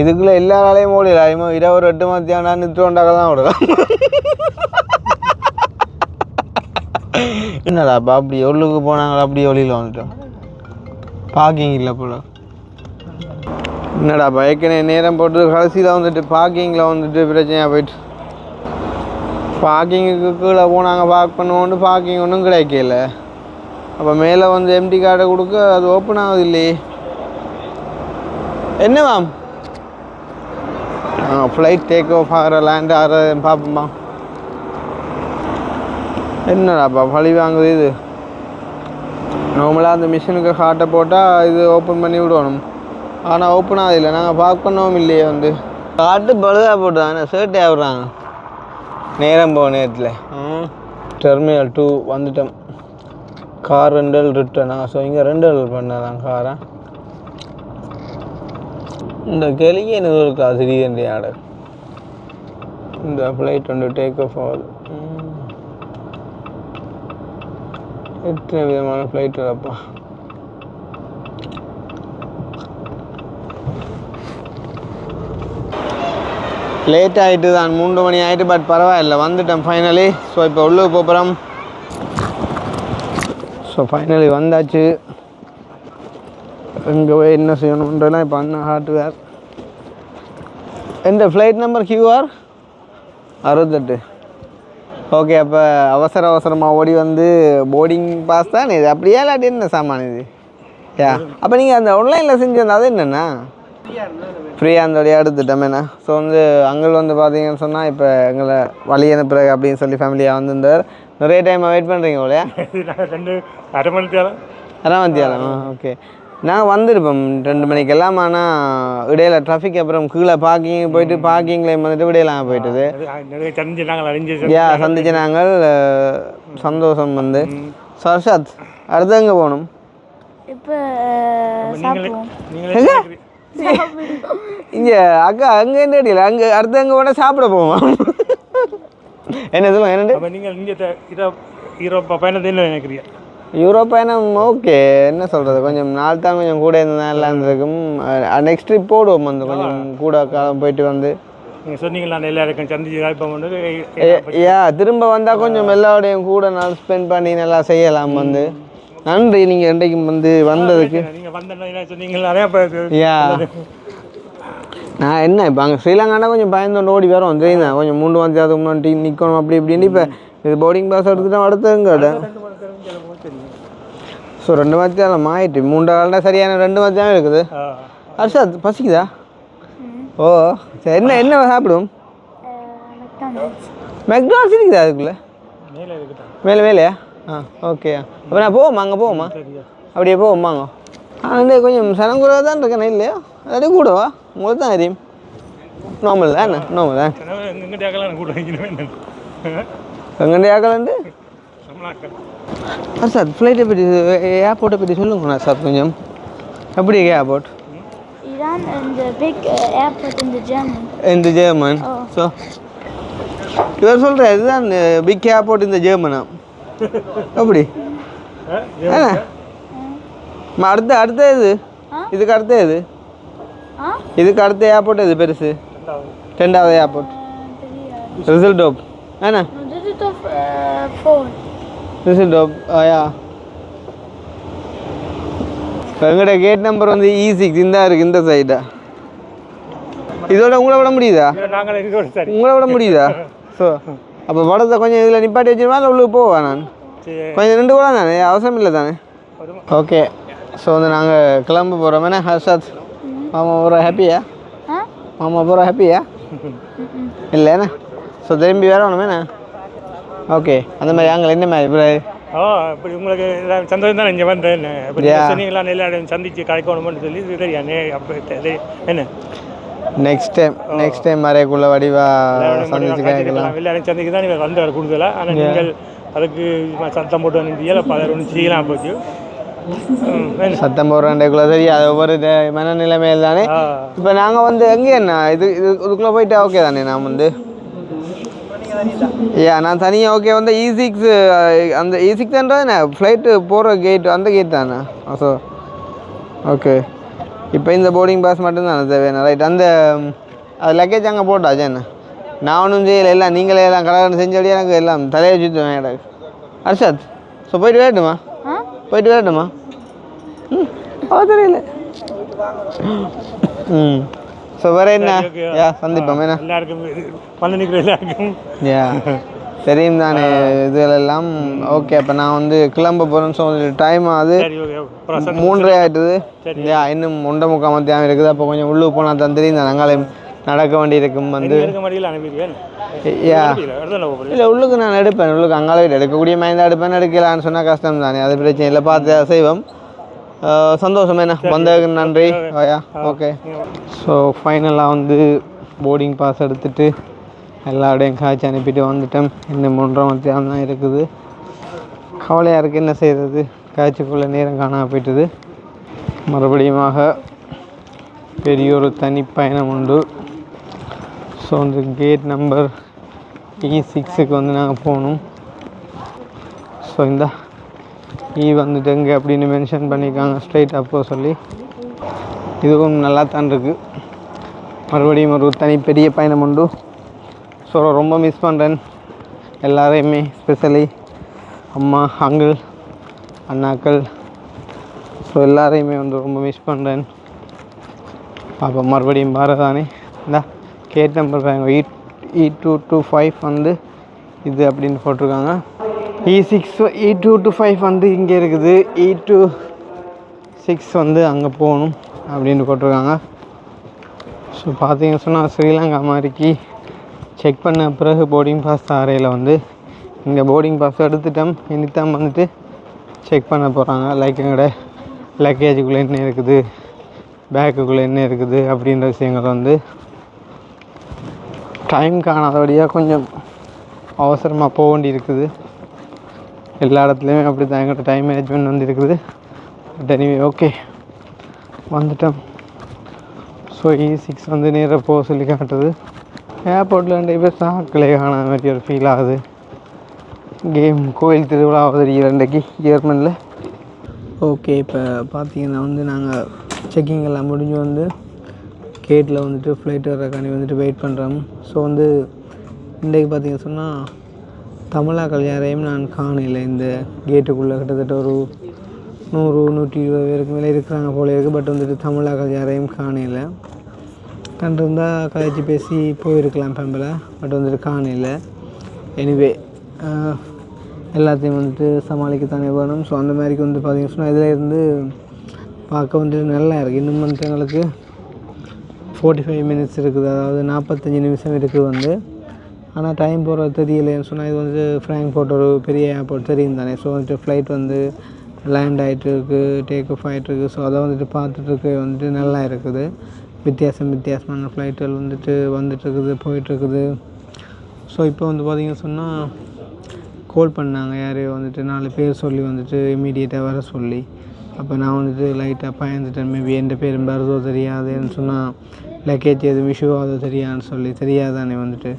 இதுக்குள்ளே எல்லாராலையும் ஓடிடலாமோ 28 மத்தியானம் நிறுத்தோண்டாக தான் ஓடலாம். என்னடாப்பா அப்படி எவ்வளோக்கு போனாங்களா அப்படியே வழியில் வந்துட்டோம், பார்க்கிங் இல்லை போல. என்னடாப்பா ஏற்கனவே நேரம் போட்டு கடைசியில் வந்துட்டு பார்க்கிங்கில் வந்துட்டு பிரச்சனையாக போயிட்டு பார்க்கிங்குக்கு கீழே போனாங்க பார்க் பண்ணுவோன்னு பார்க்கிங் ஒன்றும் கிடைக்கல. அப்போ மேலே வந்து எம்டி கார்டை கொடுக்க அது ஓப்பன் ஆகுது இல்லையே. என்ன மேம் ஃப்ளைட் டேக் ஆஃப் ஆகிற லேண்ட் ஆகிற பார்ப்போம்மா. என்னடாப்பா பழி வாங்குது இது. நார்மலாக அந்த மிஷினுக்கு ஹார்ட்டை போட்டால் இது ஓப்பன் பண்ணி விடணும், ஆனால் ஓப்பன் ஆகுதில்லை. நாங்கள் பார்க் பண்ணவும் இல்லையே, வந்து ஹார்ட்டு பழுதாக போட்டுதாங்க சேட்டே ஆகுறாங்க நேரம் போக நேரத்தில். டெர்மினல் 2 வந்துட்டோம். கார் ரெண்டல் ரிட்டர்னா. ஸோ இங்கே ரெண்டல் பண்ணதான் காரை. இந்த கிளிக்கு எனக்கு இருக்கா திடீர்னு ஆர்டர். இந்த ஃப்ளைட் வந்து டேக் ஆஃப் ஆகுது. எத்தனை விதமான ஃப்ளைட் அப்பா. லேட் ஆகிட்டு தான் 3 மணி ஆகிட்டு. பட் பரவாயில்ல, வந்துட்டேன் ஃபைனலி. ஸோ இப்போ உள்ளுக்கு போகிறோம். ஸோ ஃபைனலி வந்தாச்சு. இங்கே போய் என்ன செய்யணுன்றலாம் இப்போ அண்ணா ஹார்ட்வேர். எந்த ஃப்ளைட் நம்பர் QR 68. ஓகே, அப்போ அவசரமாக ஓடி வந்து போர்டிங் பாஸ் தான் இது. அப்படியே இல்லாட்டி என்ன சாமான் இது யா. அப்போ நீங்கள் அந்த ஆன்லைனில் செஞ்சது அது என்னென்னா ஃப்ரீயாக அந்த எடுத்துட்டோமேண்ணா. ஸோ வந்து அங்கே வந்து பார்த்தீங்கன்னு சொன்னால் இப்போ எங்களை வழி அனுப்புற அப்படின்னு சொல்லி ஃபேமிலியாக வந்துருந்தார். நிறைய டைம் வெயிட் பண்ணுறீங்க போலையா? 2 அரை மணித்தியாலம். ஓகே. நாங்கள் வந்திருப்போம் 2 மணிக்கெல்லாம். ஆனால் இடையில டிராஃபிக் அப்புறம் கீழே பார்க்கிங் போயிட்டு பார்க்கிங்லேயும் வந்துட்டு விடையெல்லாம் போயிட்டுது. சந்திச்சு நாங்கள் சந்தோஷம் வந்து. சர்ஷாத் அடுத்து எங்கே போகணும்? இப்போ இங்கே அக்கா அங்கே என்ன அடியில் அங்கே அடுத்து எங்கே போனால் சாப்பிட போவோம். என்ன சொல்லுங்க என்னண்டு நீங்கள் இங்கே யூரோப்பா பயணத்தை என்ன நினைக்கிறீங்க? யூரோப் பயணம் ஓகே, என்ன சொல்கிறது, கொஞ்சம் நாள் தான் கொஞ்சம் கூட இருந்தால் நல்லா இருந்திருக்கும். நெக்ஸ்ட் ட்ரிப் போடுவோம் வந்து கொஞ்சம் கூட காலம் போயிட்டு வந்து. நீங்கள் சொன்னீங்களா எல்லாருக்கும் சந்திச்சு இப்போ வந்து திரும்ப வந்தால் கொஞ்சம் எல்லாரோடையும் கூட நாள் ஸ்பெண்ட் பண்ணி நல்லா செய்யலாம் வந்து. நன்றி நீங்கள் இன்றைக்கும் வந்து வந்ததுக்கு. நீங்கள் வந்த சொன்னீங்களா? நான் என்ன இப்போ அங்கே ஸ்ரீலங்கானா கொஞ்சம் பயந்து ஓடி வரோம் தெரியுதா, கொஞ்சம் 3 மாதத்துக்கு முன்னாடி நிற்கணும் அப்படி இப்படின்னு. இப்போ இது போர்டிங் பாஸ் எடுத்துகிட்டா அடுத்ததுங்க. ஸோ 2 மாதம் ஆயிட்டு 3 நாள்னா சரியான 2 மாதம் இருக்குது. ஹர்ஷாத் பசிக்குதா? ஓ சரி, என்ன என்ன சாப்பிடும்? மெக்டானல்ட்ஸ் இருக்குதா அதுக்குள்ளே? மேலே மேலேயா? ஓகே. அப்போ நான் போவோமா அங்கே போவோமா? அப்படியே போவோமாங்க. கொஞ்சம் சனங்குறதாக தான் இருக்கேன் இல்லையா? அப்படியே கூடவா? உங்களுக்கு தான் தெரியும். நார்மல் தான் என்ன நார்மல் தான் எங்கேண்டே ஆக்கலாண்டு. சார் ஃப்ளைட்டை பற்றி ஏர்போர்ட்டை பற்றி சொல்லுங்கண்ணா சார் கொஞ்சம். எப்படி airport? Iran and the big airport in the German. In the German. So இவர் சொல்கிற இதுதான் பிக் ஏர்போர்ட் இந்த ஜெர்மனா அப்படி அடுத்த இது இதுக்கு அடுத்த இது இதுக்கு அடுத்த ஏர்போர்ட் இது பெருசு 2வது ஏர்போர்ட் ரிசல்டோப் ஏண்ணா ரிசல்டோப் யா. எங்கள்கிட்ட கேட் நம்பர் வந்து E6 இந்த இருக்குது இந்த சைடா. இதோட உங்களை விட முடியுதா? உங்களை விட முடியுதா? ஸோ அப்போ படத்தை கொஞ்சம் இதில் நிப்பாட்டி வச்சுருவா இல்லை உள்ளுக்கு போவா? நான் கொஞ்சம் 2 கூட தானே, அவசரம் இல்லை தானே? ஓகே. ஸோ வந்து நாங்கள் கிளம்ப போகிறோம். என்ன ஹர்ஷாத் மாமா பூரா ஹாப்பியா? மாமா பூரா ஹாப்பியா இல்லைண்ணா? ஸோ திரும்பி வேற ஒன்றுமேண்ணா. ஓகே அந்த மாதிரி அங்கே என்ன மாதிரி இப்போ இப்படி உங்களுக்கு சந்தோஷம் தான் இங்கே வந்தேன். சொன்னீங்களா எல்லாரும் சந்திச்சு கலைக்கணும்னு சொல்லி அப்படி என்ன நெக்ஸ்ட் டைம் வரைக்குள்ள வடிவா சந்திச்சு கேட்கலாம். எல்லாரும் சந்திக்க தான் நீங்கள் வந்து கொடுக்கலாம். ஆனால் நீங்கள் அதுக்கு சத்தம் போட்டு வந்தீங்க பலர் ஒன்று செய்யலாம் போச்சு. சத்தம் போடுறேன்க்குள்ள சரி அது ஒவ்வொரு மனநிலைமையில் தானே. இப்போ நாங்கள் வந்து எங்கே என்ன இதுக்குள்ளே போயிட்டா ஓகே தானே? நான் வந்து நான் தனியாக ஓகே வந்து E6 அந்த E6ன்றது என்ன ஃப்ளைட்டு போகிற கேட் அந்த கேட் தானே? So okay. இப்போ இந்த போர்டிங் பாஸ் மட்டும்தானே தேவையான ரைட்? அந்த அது லக்கேஜ் அங்கே போட்டாச்சு என்ன? நான் ஒன்றும் செய்யலை, எல்லாம் நீங்களே எல்லாம் கலகரம் செஞ்சபடியே எனக்கு எல்லாம் தலையை சுற்றுவேன் எனக்கு. ஹர்ஷாத் ஸோ போயிட்டு வரட்டுமா? போயிட்டு வரட்டுமா? தெரியல. ஸோ வேறு என்ன சந்திப்போம் என்ன எல்லாருக்கும் வந்து நிற்கிற எல்லாருக்கும் தெரியும் தானே இதெல்லாம். ஓகே அப்போ நான் வந்து கிளம்ப போகிறேன்னு சொல்லி டைம் ஆகுது 3:30 ஆகிட்டுது. இன்னும் 1:45 மத்தியானம் இருக்குது. அப்போ கொஞ்சம் உள்ளுக்கு போனால் தான் தெரியும் தான் நாங்களே நடக்க வேண்டி இருக்கும் வந்து. இல்லை உள்ளுக்கு நான் எடுப்பேன், உள்ளுக்கு அங்கால எடுக்கக்கூடிய மாதிரி தான் எடுப்பேன். எடுக்கலான்னு சொன்னால் கஷ்டம் தானே, அது பிரச்சனை இல்லை, பார்த்து செய்வோம். சந்தோஷம் என்ன வந்ததுக்கு நன்றி. ஓகே. ஸோ ஃபைனலாக வந்து போர்டிங் பாஸ் எடுத்துகிட்டு எல்லாரோடையும் காய்ச்சி அனுப்பிட்டு வந்துட்டேன். இன்னும் 3:30 மத்தியானம் தான் இருக்குது. கவலையாக இருக்குது, என்ன செய்கிறது, காய்ச்சிக்குள்ளே நேரம் காணாமல் போயிட்டுது. மறுபடியுமாக பெரிய ஒரு தனி பயணம் உண்டு. ஸோ அந்த கேட் நம்பர் E6க்கு வந்து நாங்கள் போகணும். ஸோ இந்த வந்துட்டு எங்கே அப்படின்னு மென்ஷன் பண்ணியிருக்காங்க ஸ்ட்ரைட்டாக போக சொல்லி. இதுவும் நல்லா தான் இருக்குது. மறுபடியும் ஒரு தனி பெரிய பயணம் உண்டு. ஸோ ரொம்ப மிஸ் பண்ணுறேன் எல்லாரையுமே, ஸ்பெஷலி அம்மா, அங்கிள், அண்ணாக்கள். ஸோ எல்லாரையுமே வந்து ரொம்ப மிஸ் பண்ணுறேன். அப்போ மறுபடியும் பாரதானே இந்த கேட் நம்பர் E225 வந்து இது அப்படின்னு போட்டிருக்காங்க. E225 வந்து இங்கே இருக்குது. E26 வந்து அங்கே போகணும் அப்படின்னு போட்டிருக்காங்க. ஸோ பார்த்தீங்கன்னு சொன்னால் ஸ்ரீலங்கா மாதிரிக்கு செக் பண்ண பிறகு போர்டிங் பாஸ் அறையில் வந்து இங்கே போர்டிங் பாஸ் எடுத்துட்டோம். இனித்தான் வந்துட்டு செக் பண்ண போகிறாங்க. லைக் எங்களோட லக்கேஜுக்குள்ளே என்ன இருக்குது, பேக்குக்குள்ளே என்ன இருக்குது அப்படின்ற விஷயங்கள் வந்து டைம் காணாதபடியாக கொஞ்சம் அவசரமாக போக வேண்டி இருக்குது. எல்லா இடத்துலையுமே அப்படி தான் எங்கிட்ட டைம் மேனேஜ்மெண்ட் வந்து இருக்குது. பட் எனிவே ஓகே, வந்துட்டோம். ஸோ E6 வந்து நேராக போக சொல்லி காட்டுது. ஏர்போர்ட்டில் 2 பேர் சாக்களே காணாத மாதிரி ஒரு ஃபீல் ஆகுது. கேம் கோயில் திருவிழாவது இன்றைக்கு ஜெர்மனியில். ஓகே, இப்போ பார்த்தீங்கன்னா வந்து நாங்கள் செக்கிங் எல்லாம் முடிஞ்சு வந்து கேட்டில் வந்துட்டு ஃப்ளைட் வர்றக்காண்டி வந்துட்டு வெயிட் பண்ணுறோம். ஸோ வந்து இன்றைக்கு பார்த்தீங்கன்னு சொன்னால் தமிழாக்கள் யாரையும் நான் காணலை. இந்த கேட்டுக்குள்ளே கிட்டத்தட்ட ஒரு 100-120 பேருக்கு மேலே இருக்கிறாங்க போல இருக்குது. பட் வந்துட்டு தமிழாக்கள் யாரையும் காணலை. கண்டிருந்தால் கதைச்சி பேசி போயிருக்கலாம் ஃபேமிலியில். பட் வந்துட்டு காணலை. எனிவே எல்லாத்தையும் வந்துட்டு சமாளிக்கத்தானே வேணும். ஸோ அந்த மாதிரிக்கு வந்து பார்த்திங்கன்னா சொன்னால் இதில் இருந்து பார்க்க வந்துட்டு நல்லா இருக்குது. இன்னும் வந்து எங்களுக்கு 45 மினிட்ஸ் இருக்குது, அதாவது 45 நிமிஷம் இருக்குது வந்து. ஆனால் டைம் போகிறது தெரியலைன்னு சொன்னால் இது வந்து ஃப்ராங்க்ஃபர்ட் ஒரு பெரிய ஏர்போர்ட் தெரியும் தானே. ஸோ வந்துட்டு ஃப்ளைட் வந்து லேண்ட் ஆகிட்டுருக்கு, டேக் ஆஃப் ஆகிட்டுருக்கு. ஸோ அதை வந்துட்டு பார்த்துட்ருக்கு வந்துட்டு நல்லா இருக்குது. வித்தியாசமான ஃப்ளைட்டுகள் வந்துட்டுருக்குது, போயிட்டுருக்குது. ஸோ இப்போ வந்து பார்த்திங்கன்னு சொன்னால் கால் பண்ணாங்க யாரையோ வந்துட்டு 4 பேர் சொல்லி வந்துட்டு இமீடியட்டாக வர சொல்லி. அப்போ நான் வந்துட்டு லைட்டாக பயந்துட்டேன். மேபி எந்த பேரும் வருதோ தெரியாதுன்னு சொன்னால் லக்கேஜ் எதுவும் இஷ்யூ ஆகுதோ தெரியாதுன்னு சொல்லி. தெரியாதானே வந்துட்டு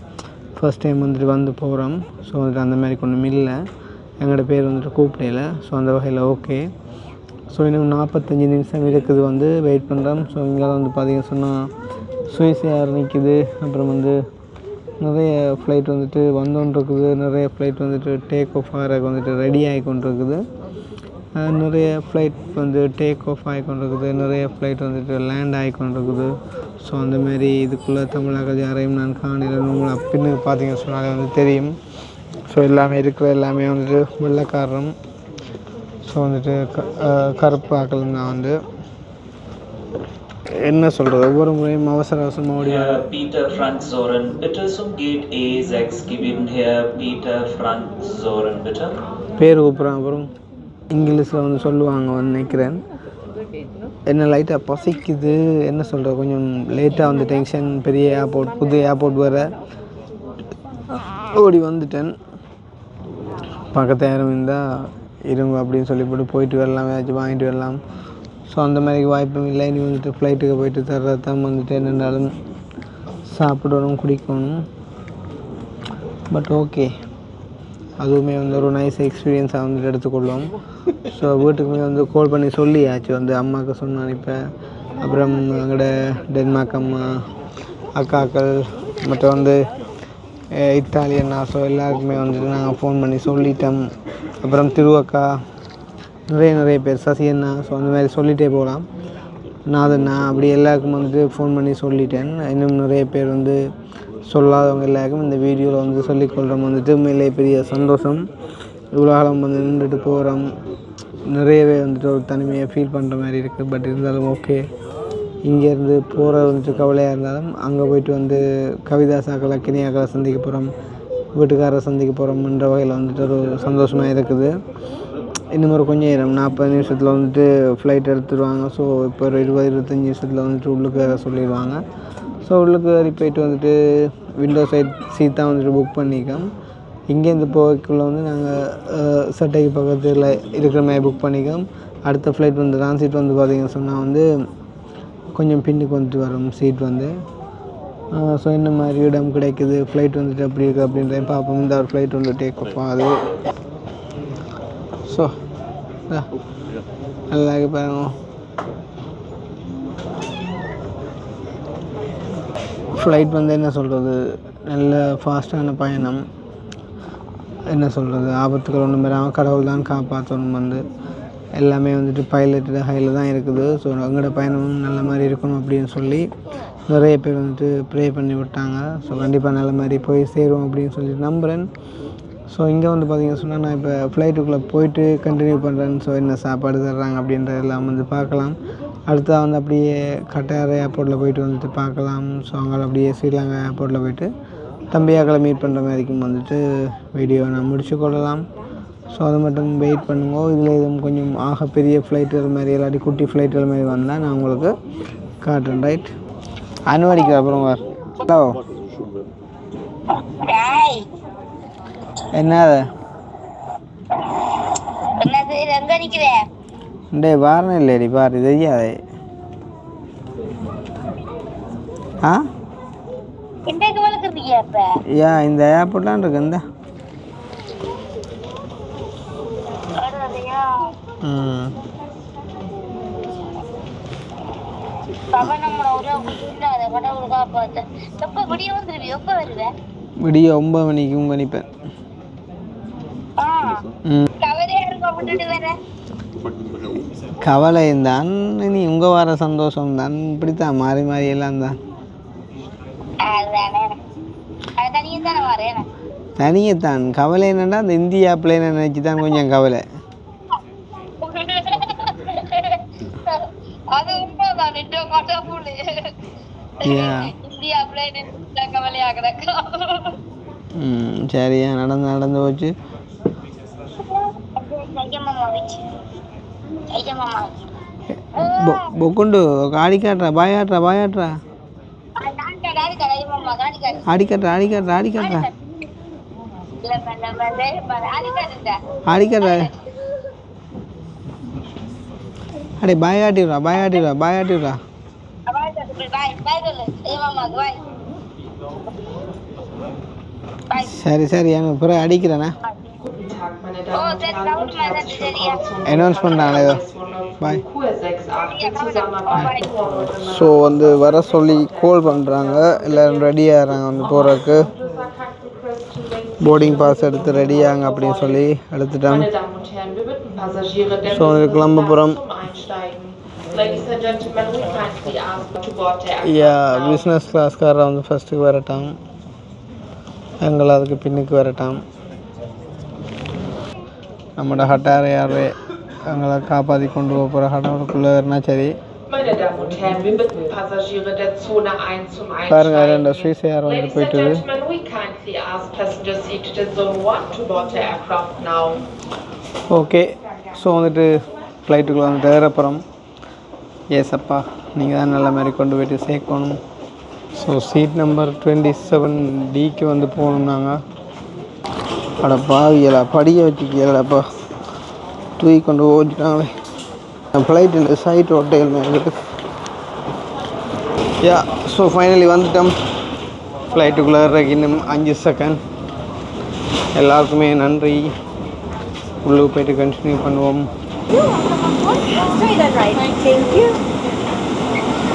ஃபஸ்ட் டைம் வந்துட்டு வந்து போகிறோம். ஸோ வந்துட்டு அந்த மாதிரி ஒன்றும் இல்லை, எங்களோட பேர் வந்துட்டு கூப்பிடல. ஸோ அந்த வகையில் ஓகே. ஸோ இன்னும் 45 நிமிஷம் இருக்குது வந்து வெயிட் பண்ணுறோம். ஸோ இங்கே வந்து பார்த்திங்கன்னு சொன்னால் சுவிஸ் ஏர் நிற்கிது. அப்புறம் வந்து நிறைய ஃப்ளைட் வந்துட்டு வந்துகிட்டுருக்குது. நிறைய ஃப்ளைட் வந்துட்டு டேக் ஆஃப் ஆகிறதுக்கு வந்துட்டு ரெடி ஆகி கொண்டிருக்குது. நிறைய ஃப்ளைட் வந்து டேக் ஆஃப் ஆகி கொண்டிருக்குது. நிறைய ஃப்ளைட் வந்துட்டு லேண்ட் ஆகி கொண்டிருக்குது. ஸோ அந்தமாரி இதுக்குள்ளே தமிழர்கள் யாரையும் நான் காணல. உங்களை அப்படின்னு பார்த்தீங்கன்னு சொன்னாலே வந்து தெரியும். ஸோ எல்லாமே இருக்கிற எல்லாமே வந்துட்டு வெள்ளைக்காரரும். ஸோ வந்துட்டு கருப்பு ஆக்கள் தான் வந்து என்ன சொல்கிறது, ஒவ்வொரு முறையும் அவசரமாக ஓடி Peter Frank Zoren, bitte zum Gate E6 geben Herr Peter Frank Zoren, bitte. பேர் கூப்பிட்றேன். அப்புறம் இங்கிலீஷில் வந்து சொல்லுவாங்க வந்து நினைக்கிறேன். என்ன லைட்டாக பசிக்குது, என்ன சொல்கிறது, கொஞ்சம் லேட்டாக வந்து டென்ஷன். பெரிய ஏர்போர்ட், புது ஏர்போர்ட் வேறு, ஓடி வந்துட்டேன். பக்கத்து யாரும் இருந்தால் இருங்க அப்படின்னு சொல்லி போயிட்டு வரலாம், ஏதாச்சும் வாங்கிட்டு வரலாம். ஸோ அந்த மாதிரி வாய்ப்பும் இல்லை. இனி வந்துட்டு ஃப்ளைட்டுக்கு போயிட்டு தர்றதான் வந்துட்டு என்னென்னாலும் சாப்பிடணும், குடிக்கணும். பட் ஓகே, அதுவுமே வந்து ஒரு நைஸ் எக்ஸ்பீரியன்ஸாக வந்துட்டு எடுத்துக்கொள்வோம். ஸோ வீட்டுக்குமே வந்து கால் பண்ணி சொல்லியாச்சு வந்து அம்மாவுக்கு சொன்ன அனுப்பேன். அப்புறம் எங்களோட டென்மார்க் அம்மா, அக்காக்கள், மற்றும் வந்து இத்தாலியன்னா, ஸோ எல்லாருக்குமே வந்துட்டு நாங்கள் ஃபோன் பண்ணி சொல்லிட்டோம். அப்புறம் திருவக்கா, நிறைய பேர், சசியண்ணா, ஸோ அந்த மாதிரி சொல்லிகிட்டே போகலாம். நாதண்ணா, அப்படி எல்லாருக்கும் வந்துட்டு ஃபோன் பண்ணி சொல்லிட்டேன். இன்னும் நிறைய பேர் வந்து சொல்லாதவங்க எல்லாருக்கும் இந்த வீடியோவில் வந்து சொல்லிக்கொள்கிறோம். வந்துட்டு உண்மையிலே பெரிய சந்தோஷம். இவ்வளோ காலம் வந்து நின்றுட்டு போகிறோம். நிறையவே வந்துட்டு ஒரு தனிமையை ஃபீல் பண்ணுற மாதிரி இருக்குது. பட் இருந்தாலும் ஓகே, இங்கேருந்து போகிற வந்துட்டு கவலையாக இருந்தாலும் அங்கே போய்ட்டு வந்து கவிதா சாக்களை, கினியாக்களை சந்திக்க போகிறோம், வீட்டுக்காரரை சந்திக்க போகிறோம்ன்ற வகையில் வந்துட்டு ஒரு சந்தோஷமாக இருக்குது. இன்னும் ஒரு கொஞ்சம் நேரம் 40 நிமிஷத்தில் வந்துட்டு ஃப்ளைட் எடுத்துடுவாங்க. ஸோ இப்போ ஒரு 20-25 நிமிஷத்தில் வந்துட்டு உள்ளுக்கு வேறு சொல்லிடுவாங்க. ஸோ உள்ளுக்கு ஏறி போய்ட்டு வந்துட்டு விண்டோ சைட் சீட் தான் வந்துட்டு புக் பண்ணிக்கோம். இங்கேருந்து போகக்குள்ளே வந்து நாங்கள் சட்டைக்கு பக்கத்தில் இருக்கிற மாதிரி புக் பண்ணிக்கோம். அடுத்த ஃப்ளைட் வந்து சீட் வந்து பார்த்திங்கன்னு சொன்னால் வந்து கொஞ்சம் பின்னுக்கு வந்துட்டு வரும் சீட் வந்து. ஸோ இந்த மாதிரி இடம் கிடைக்குது. ஃப்ளைட் வந்துட்டு அப்படி இருக்குது அப்படின்றத பார்ப்போம். இந்த ஒரு ஃப்ளைட் வந்து டேக் ஆஃப் ஆகுது. ஸோ நல்லா பாருங்க, ஃப்ளைட் வந்து என்ன சொல்கிறது, நல்ல ஃபாஸ்ட்டான பயணம். என்ன சொல்கிறது, ஆபத்துக்கள் ஒன்றும் பெறாமல் கடவுள் தான் காப்பாற்றணும். வந்து எல்லாமே வந்துட்டு பைலட்டு ஹையில் தான் இருக்குது. ஸோ எங்களோட பயணமும் நல்ல மாதிரி இருக்கணும் அப்படின்னு சொல்லி நிறைய பேர் வந்துட்டு ப்ரே பண்ணி விட்டாங்க. ஸோ கண்டிப்பாக நல்ல மாதிரி போய் சேருவோம் அப்படின்னு சொல்லி நம்புகிறேன். ஸோ இங்கே வந்து பார்த்திங்கன்னு சொன்னால் நான் இப்போ ஃப்ளைட்டுக்குள்ளே போயிட்டு கண்டினியூ பண்ணுறேன். ஸோ என்ன சாப்பாடு தர்றாங்க அப்படின்றதெல்லாம் வந்து பார்க்கலாம். அடுத்ததாக வந்து அப்படியே கட்டார் ஏர்போர்ட்டில் போயிட்டு வந்துட்டு பார்க்கலாம். ஸோ அங்கே அப்படியே ஸ்ரீலங்கா ஏர்போர்ட்டில் போயிட்டு தம்பியாக்களை மீட் பண்ணுற மாதிரிக்கும் வந்துட்டு வீடியோ நான் முடிச்சு கொள்ளலாம். ஸோ அது மட்டும் வெயிட் பண்ணுங்க. இதில் எதுவும் கொஞ்சம் ஆக பெரிய ஃப்ளைட்டுகள் மாதிரி இல்லாட்டி குட்டி ஃப்ளைட்டுகள் மாதிரி வந்தால் நான் உங்களுக்கு காட்டுறேன். ரைட், அனுமதிக்கிற அப்புறம் வார். ஹலோ, என்னது டே பாருன்னு இல்லைடி பாரு தெரியாது. ஆ யா இந்த ஏர்போர்ட்லாம் இருக்கு இந்த விடிய 9 மணிக்கு உங்க அனுப்பேன். கவலை தான் நீ உங்க வர சந்தோஷம் தான். இப்படித்தான் மாறி மாறி எல்லாம் தான். தனியத்தான் கவலை என்னன்னா அந்த இந்தியா பிள்ளைன்னு நினைச்சு தான் கொஞ்சம் கவலை. சரியா நடந்து நடந்து போச்சு. பொக்குண்டு ஆடிக்காட்டுறா பாயாட்டுறா பாயாட்டுறா ஆடிக்காட்டுறா ஆடிக்காட்டுறா ஆடிக்காட்டுறா ஆடிக்காட்டுறா அடே பாயாட்டிடுறா பாயாட்டிடுறா பாயாட்டிடுறா. சரி சரி எனக்கு பிறகு அடிக்கிறேண்ணா. அனௌன்ஸ் பண்ணுறாங்களே பாய். ஸோ வந்து வர சொல்லி கால் பண்ணுறாங்க. எல்லோரும் ரெடி ஆகிறாங்க வந்து போகிறதுக்கு. போர்டிங் பாஸ் எடுத்து ரெடி ஆகுங்க அப்படின்னு சொல்லி எடுத்துட்டோம். ஸோ கிளம்ப போகிறோம். பிஸ்னஸ் கிளாஸ்காரரை வந்து ஃபஸ்ட்டுக்கு வரட்டாம், எங்களை அதுக்கு பின்னுக்கு வரட்டாம். நம்மளோட ஹட்டார் யார் எங்களை காப்பாற்றி கொண்டு போக போகிற ஹட்டாருக்குள்ளே இருந்தால் சரி. பாருங்க ரெண்டு ஸ்வீஸ் யார் வந்து போயிட்டு. ஓகே, ஸோ வந்துட்டு ஃப்ளைட்டுக்குள்ளே வந்துட்டு ஏறப்புறம். எஸ் அப்பா, நீங்கள் தான் நல்ல மாதிரி கொண்டு போய்ட்டு சேர்க்கணும். ஸோ சீட் நம்பர் 27D வந்து போகணும் நாங்கள். அட பாவியலா படிய வச்சுக்கலப்பா தூக்கி கொண்டு ஓடிட்டாங்களே. ஃப்ளைட்டில் சைட் ஹோட்டல் மேலே. யா ஸோ ஃபைனலி வந்துட்டோம். ஃப்ளைட்டுக்குள்ளே ஏறதுக்கு இன்னும் 5 செகண்ட். எல்லாருக்குமே நன்றி. உள்ளுக்கு போய்ட்டு கண்டினியூ பண்ணுவோம். Straight and right. Thank you.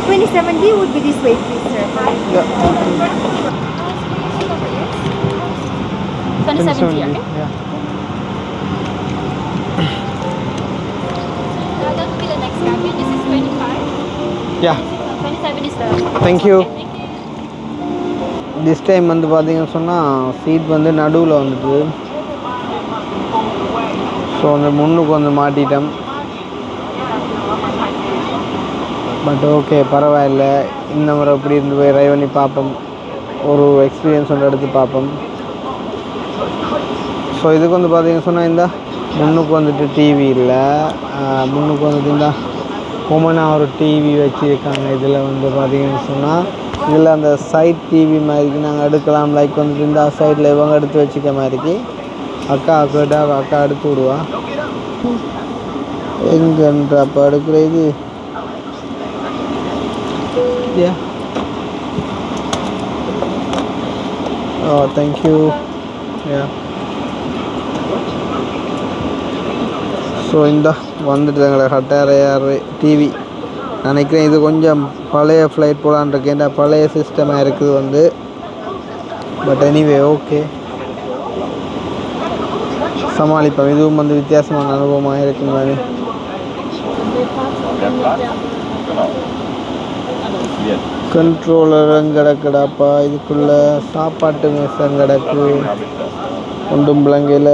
27D would be this way, please, sir. Yeah. 27D, okay? Yeah. That will be the next cabin. This is 25. Yeah. 27 is the... Thank you. This time வந்து பார்த்தீங்கன்னு சொன்னால் சீட் வந்து நடுவில் வந்துட்டு. ஸோ அந்த முன்னுக்கு வந்து மாட்டிட்டோம். பட் ஓகே பரவாயில்ல. இந்த முறை இப்படி இருந்து போய் ட்ரைவ் பண்ணி பார்ப்போம். ஒரு எக்ஸ்பீரியன்ஸ் ஒன்று எடுத்து பார்ப்போம். ஸோ இதுக்கு வந்து பார்த்தீங்கன்னு சொன்னால் இந்த முன்னுக்கு வந்துட்டு டிவி இல்லை. முன்னுக்கு வந்துட்டு இந்த கொமனாக ஒரு டிவி வச்சுருக்காங்க. இதில் வந்து பார்த்தீங்கன்னு சொன்னால் இதில் அந்த சைட் டிவி மாதிரிக்கு நாங்கள் எடுக்கலாம். லைக் வந்துட்டு இந்த சைடில் இவங்க எடுத்து வச்சுக்க மாதிரிக்கு அக்கா கேட்டால் அக்கா எடுத்து விடுவா. எங்கன்ற அப்போ எடுக்கிற இது தேங்க்யூ. ஸோ இந்த வந்துட்டு எங்களை ஹட்டார் டிவி நினைக்கிறேன். இது கொஞ்சம் பழைய ஃப்ளைட் போலான் இருக்கேன். இந்த பழைய சிஸ்டமாக இருக்குது வந்து. பட் எனிவே ஓகே சமாளிப்போம். இதுவும் வந்து வித்தியாசமான அனுபவமாக இருக்குங்க. கண்ட்ரோலரும் கிடக்குடாப்பா. இதுக்குள்ளே சாப்பாட்டு மேசம் கிடக்கு. ஒன்றும் பிள்ளைங்கையில்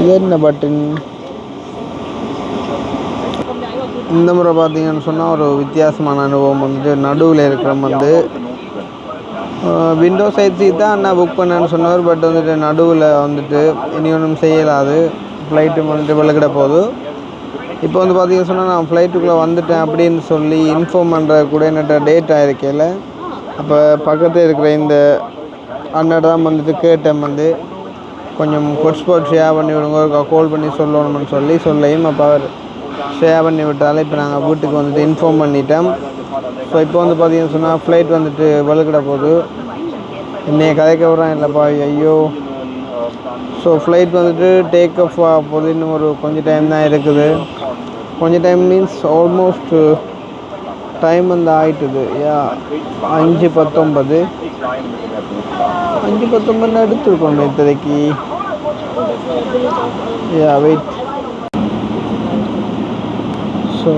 இது என்ன பட்டன். இந்த முறை பார்த்தீங்கன்னு சொன்னால் ஒரு வித்தியாசமான அனுபவம் வந்துட்டு நடுவில் இருக்கிற வந்து விண்டோ சைட் சீட் தான் அண்ணா புக் பண்ணேன்னு சொன்னவர். பட் வந்துட்டு நடுவில் வந்துட்டு இனி ஒன்றும் செய்யலாது, ஃப்ளைட்டு வந்துட்டு வெள்ளக்கிட போகுது. இப்போ வந்து பார்த்தீங்கன்னு சொன்னால் நான் ஃப்ளைட்டுக்குள்ளே வந்துட்டேன் அப்படின்னு சொல்லி இன்ஃபார்ம் பண்ணுற கூட என்னட்ட டேட் ஆகிருக்கையில் அப்போ பக்கத்தில் இருக்கிற இந்த அண்ணாட்ட தான் வந்துட்டு கேட்டேன், வந்து கொஞ்சம் ஹாட்ஸ்பாட் ஷேர் பண்ணி விடுங்க, ஒரு கால் பண்ணி சொல்லணும்னு சொல்லையும் அப்போ அவர் ஷேர் பண்ணி விட்டாலும் இப்போ நாங்கள் வீட்டுக்கு வந்துட்டு இன்ஃபார்ம் பண்ணிட்டோம். ஸோ இப்போ வந்து பார்த்தீங்கன்னு சொன்னால் ஃப்ளைட் வந்துட்டு வெளுக்கிட போகுது. என்னைய கதைக்க விட்றான் இல்லைப்பா, ஐயோ. ஸோ ஃப்ளைட் வந்துட்டு டேக் ஆஃப் போகுது. இன்னும் ஒரு கொஞ்சம் டைம் தான் இருக்குது. கொஞ்சம் டைம் மீன்ஸ் ஆல்மோஸ்ட் டைம் வந்து ஆகிட்டுது. 5:19 எடுத்துருக்கோம் இத்தனைக்கு. வெயிட். ஸோ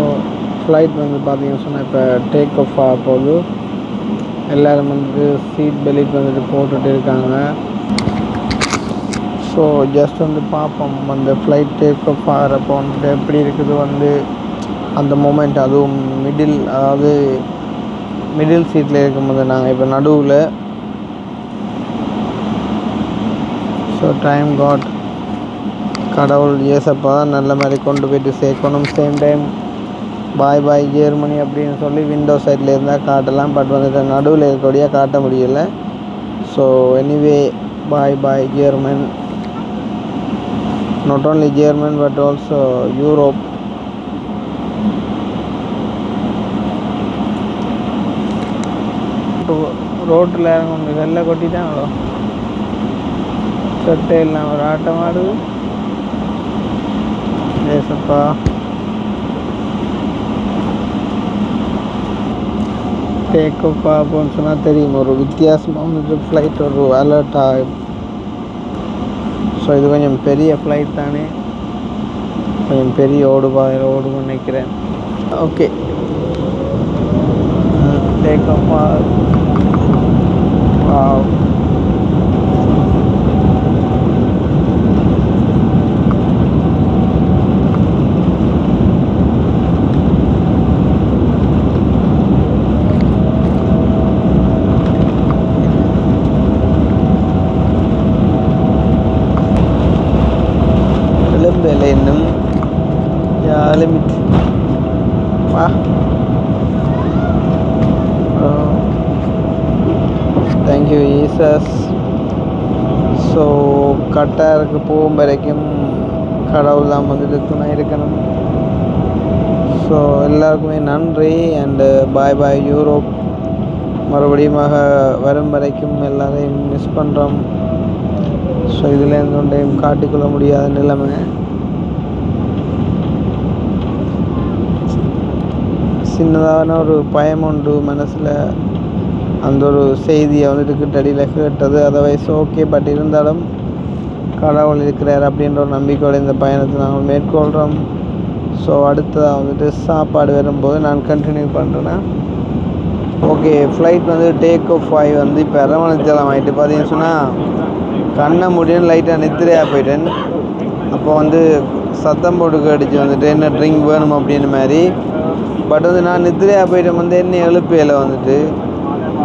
ஃப்ளைட் வந்து பார்த்தீங்கன்னு சொன்னால் இப்போ டேக் ஆஃப் ஆக போகுது. எல்லோரும் வந்து சீட் பெல்ட் வந்துட்டு போட்டுட்டு இருக்காங்க. ஸோ ஜஸ்ட் வந்து பார்ப்போம் அந்த ஃப்ளைட் டேக் ஆஃப் ஆகிறப்போ வந்துட்டு எப்படி இருக்குது வந்து அந்த மூமெண்ட். அதுவும் அதாவது மிடில் சீட்டில் இருக்கும்போது நாங்கள் இப்போ நடுவில். ஸோ டைம் காட், கடவுள் ஏசப்பா தான் நல்ல மாதிரி கொண்டு போய்ட்டு சேர்க்கணும். சேம் டைம் பாய் பாய் ஜெர்மனி அப்படின்னு சொல்லி விண்டோ சைடில் இருந்தால் காட்டலாம். பட் வந்துட்டு நடுவில் இருக்கக்கூடிய காட்ட முடியலை. So anyway bye bye German. not only German but also Europe. ரோட்டில் இறங்க வெள்ளை கொட்டிட்டாங்களோ, சட்டை எல்லாம் ஒரு ஆட்டம் ஆடுது. ஏசப்பா. டேக் ஆஃப் ஆகும்னு சொன்னால் தெரியும், ஒரு வித்தியாசமாக வந்துட்டு ஃப்ளைட் ஒரு அலர்ட் ஆகும். ஸோ இது கொஞ்சம் பெரிய ஃப்ளைட் தானே, கொஞ்சம் பெரிய ஓடும்னு நினைக்கிறேன். ஓகே, டேக் ஆஃப் இன்னும் லிமிட். தேங்க்யூ ஈசஸ். ஸோ கட்டாருக்கு போகும் வரைக்கும் கடவுள் தான் வந்துட்டு துணை இருக்கணும். ஸோ எல்லாருக்குமே நன்றி அண்டு பாய் பாய் யூரோப். மறுபடியும் வரும் வரைக்கும் எல்லாரையும் மிஸ் பண்ணுறோம். ஸோ இதுலேருந்து ஒன்றையும் காட்டிக்கொள்ள முடியாத நிலைமை. சின்னதான ஒரு பயம் உண்டு மனசில். அந்த ஒரு செய்தியை வந்துட்டு கிட்டடியில் கேட்டது. அதர்வைஸ் ஓகே, பட் இருந்தாலும் கடவுள் இருக்கிறார் அப்படின்ற ஒரு நம்பிக்கையோட இந்த பயணத்தை நாங்கள் மேற்கொள்கிறோம். ஸோ அடுத்ததாக வந்துட்டு சாப்பாடு வரும்போது நான் கண்டினியூ பண்ணுறேன். ஓகே, ஃப்ளைட் வந்து டேக் ஆஃப் ஆகி வந்து இப்போ அரவணைச்சலம் ஆகிட்டு பார்த்தீங்கன்னு சொன்னால் கண்ணை முடியும் லைட்டாக நித்திரையாக போயிட்டேன். அப்போ வந்து சத்தம் போட்டு கேட்டுச்சு வந்துட்டு என்ன ட்ரிங்க் வேணும் அப்படின்னு மாதிரி. பட் வந்து நான் நித்திரையாக போயிட்டேன். வந்து என்ன எழுப்பையில் வந்துட்டு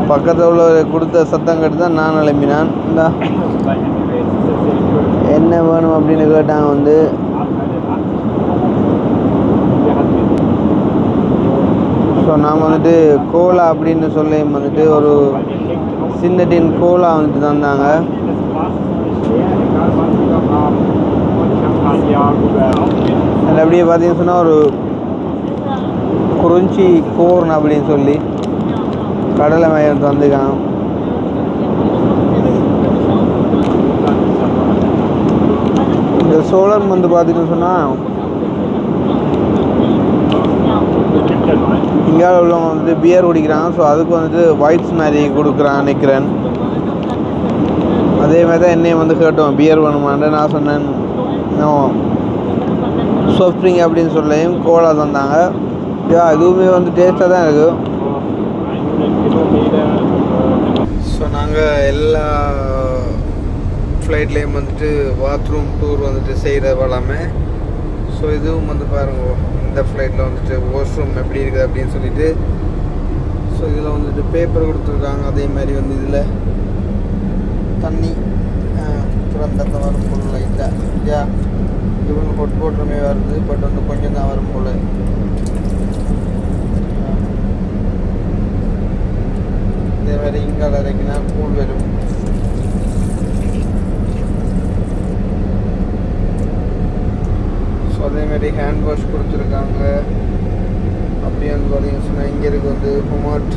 பக்கத்தில் உள்ள கொடுத்த சத்தம் கேட்டு தான் நான் எழுப்பினான். இந்தா என்ன வேணும் அப்படின்னு கேட்டாங்க. வந்து ஸோ நாம் வந்துட்டு கோலா அப்படின்னு சொல்லி வந்துட்டு ஒரு சின்ன டின் கோலா வந்துட்டு தந்தாங்க. அதில் அப்படியே பார்த்தீங்கன்னு சொன்னால் ஒரு குறிஞ்சி கோர்ன் அப்படின்னு சொல்லி கடலை மயத்து வந்துருக்காங்க. இந்த சோழன் வந்து பார்த்தீங்கன்னு சொன்னால் இந்தியாவில் உள்ளவங்க வந்துட்டு பியர் குடிக்கிறாங்க. ஸோ அதுக்கு வந்துட்டு ஒயிட்ஸ் மாதிரி கொடுக்குறான்னு நினைக்கிறேன். அதே மாதிரி தான் என்னையும் வந்து கேட்டோம் பியர் வேணுமான்னு. நான் சொன்னேன் சாஃப்ட் ட்ரிங்க் அப்படின்னு சொல்லியும் கோலா தந்தாங்க. இதுவுமே வந்து டேஸ்ட்டாக தான் இருக்குது. ஸோ நாங்கள் எல்லா ஃப்ளைட்லேயும் வந்துட்டு பாத்ரூம் டூர் வந்துட்டு செய்கிற எல்லாமே. ஸோ இதுவும் வந்து பாருங்கள், இந்த ஃப்ளைட்டில் வந்துட்டு வாஷ்ரூம் எப்படி இருக்குது அப்படின்னு சொல்லிட்டு. ஸோ இதில் வந்துட்டு பேப்பர் கொடுத்துருக்காங்க. அதே மாதிரி வந்து இதில் தண்ணி திறந்த வரும் போல் லைட்டாக யா இவங்க ஹொட் போட்டுமே வருது. பட் வந்து கொஞ்சம் தான் வரும் போல். இதே மாதிரி இங்கால இறக்கினா கூழ் வரும். ஸோ அதேமாதிரி ஹேண்ட் வாஷ் கொடுத்துருக்காங்க. அப்படியே வந்து பார்த்தீங்கன்னு சொன்னால் இங்கே இருக்குது வந்து ஹொமாட்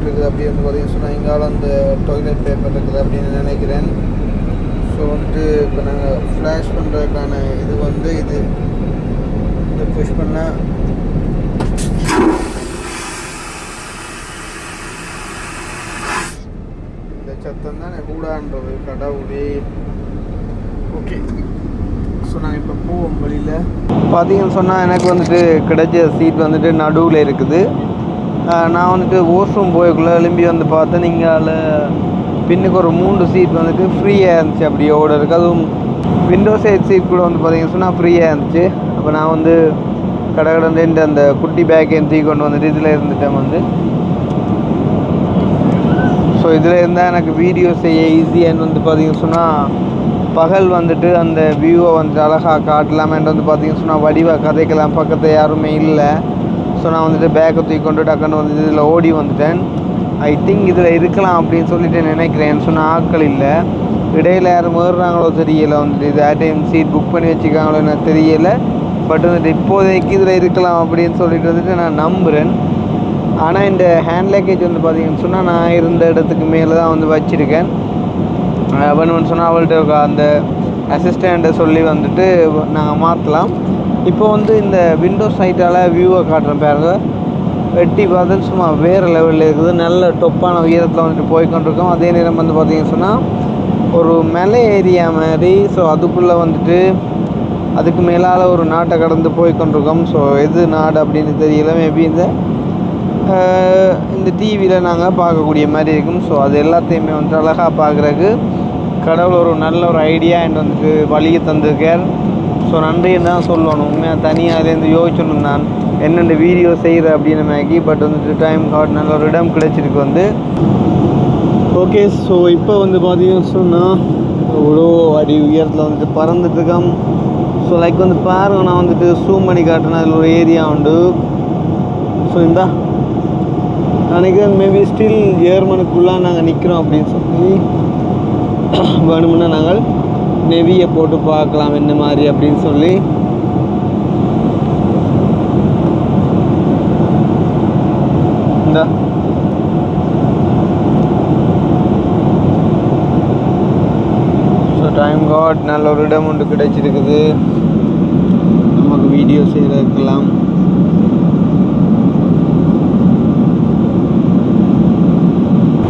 இருக்குது. அப்படி வந்து பார்த்தீங்கன்னு சொன்னால் இங்கால அந்த டாய்லெட் பேப்பர் இருக்குது அப்படின்னு நினைக்கிறேன். ஸோ வந்துட்டு இப்போ நாங்கள் ஃப்ளாஷ் பண்ணுறதுக்கான இது வந்து இது புஷ் பண்ணால் இந்த சத்தம் தான் கூடான்றது கடவுளே. ஓகே, ஸோ நாங்கள் இப்போ போவோம் வழியில். பார்த்தீங்கன்னு சொன்னால் எனக்கு வந்துட்டு கிடைச்ச சீட் வந்துட்டு நடுவில் இருக்குது. நான் வந்துட்டு வாஷ்ரூம் போய்க்குள்ளே எழும்பி வந்து பார்த்தேன். இங்கால பின்னுக்கு ஒரு 3 சீட் வந்துட்டு ஃப்ரீயாக இருந்துச்சு. அப்படியே இருக்குது. அதுவும் விண்டோ சைட் சீட் கூட வந்து பார்த்தீங்கன்னு சொன்னால் ஃப்ரீயாக இருந்துச்சு. அப்போ நான் வந்து கடை அந்த குட்டி பேக்கையும் தூக்கி கொண்டு வந்துட்டு இதில் இருந்துட்டேன் வந்து. ஸோ இதில் இருந்தால் எனக்கு வீடியோ செய்ய ஈஸியான்னு வந்து பார்த்தீங்கன்னு சொன்னால் பகல் வந்துட்டு அந்த வியூவை வந்துட்டு அழகாக காட்டலாமேன்ட்டு வந்து பார்த்தீங்கன்னு சொன்னால் வடிவாக கதைக்கலாம். பக்கத்தில் யாருமே இல்லை. ஸோ நான் வந்துட்டு பேக்கை தூக்கி கொண்டு டக்குன்னு வந்து இதில் ஓடி வந்துட்டேன். ஐ திங்க் இதில் இருக்கலாம் அப்படின்னு சொல்லிட்டு நினைக்கிறேன். சொன்னால் ஆட்கள் இல்லை. இடையில் யாரும் ஏறுறாங்களோ தெரியலை. வந்துட்டு இது டைம் சீட் புக் பண்ணி வச்சுக்காங்களோ எனக்கு தெரியலை. பட் வந்துட்டு இப்போதைக்கு இதில் இருக்கலாம் அப்படின்னு சொல்லிட்டு வந்துட்டு நான் நம்புகிறேன். ஆனால் இந்த ஹேண்ட் லக்கேஜ் வந்து பார்த்தீங்கன்னு சொன்னால் நான் இருந்த இடத்துக்கு மேலே தான் வந்து வச்சுருக்கேன். வேணும்னு சொன்னால் அவள்கிட்ட அந்த அசிஸ்டண்ட்டை சொல்லி வந்துட்டு நாங்கள் மாற்றலாம். இப்போ வந்து இந்த விண்டோ சைட்டால் வியூவை காட்டுறேன் பாருங்க. வெட்டி பார்த்து சும்மா வேறு லெவலில் இருக்குது. நல்ல டொப்பான உயரத்தில் வந்துட்டு போய்கொண்டிருக்கோம். அதே நேரம் வந்து பார்த்தீங்கன்னு சொன்னால் ஒரு மலை ஏரியா மாதிரி. ஸோ அதுக்குள்ளே வந்துட்டு அதுக்கு மேலால் ஒரு நாட்டை கடந்து போய்கொண்டிருக்கோம். ஸோ எது நாடு அப்படின்னு தெரியல. மேபி இந்த டிவியில் நாங்கள் பார்க்கக்கூடிய மாதிரி இருக்கும். ஸோ அது எல்லாத்தையுமே வந்துட்டு அழகாக பார்க்குறதுக்கு கடவுள் ஒரு நல்ல ஒரு ஐடியா என்று வந்துட்டு வழியை தந்திருக்கார். ஸோ நன்றின்னு தான் சொல்லணும். உண்மையாக தனியாக அதுலேருந்து யோசிச்சணும் நான் என்னென்ன வீடியோ செய்கிறேன் அப்படின்னு மேக்கி. பட் வந்துட்டு டைம் கார்டு நல்ல ஒரு இடம் கிடைச்சிருக்கு வந்து. ஓகே, ஸோ இப்போ வந்து பார்த்தீங்கன்னு சொன்னால் இவ்வளோ அடி உயரத்தில் வந்துட்டு பறந்துட்டுருக்கோம். ஸோ லைக் வந்து பாருங்க, நான் வந்துட்டு ஜூம் பண்ணி காட்டுறேன். அதில் ஒரு ஏரியா உண்டு. ஸோ இந்த நினைக்கிறேன் மேபி ஸ்டில் ஜெர்மனுக்குள்ளே நாங்கள் நிற்கிறோம் அப்படின்னு சொல்லி வேணுமுன்னா நாங்கள் நெவியை போட்டு பார்க்கலாம் என்ன மாதிரி அப்படின்னு சொல்லி. இந்த ஸோ டைம் காட் நல்ல ஒரு இடம் ஒன்று கிடைச்சிருக்குது நமக்கு வீடியோ செய்யறதுக்கெல்லாம்.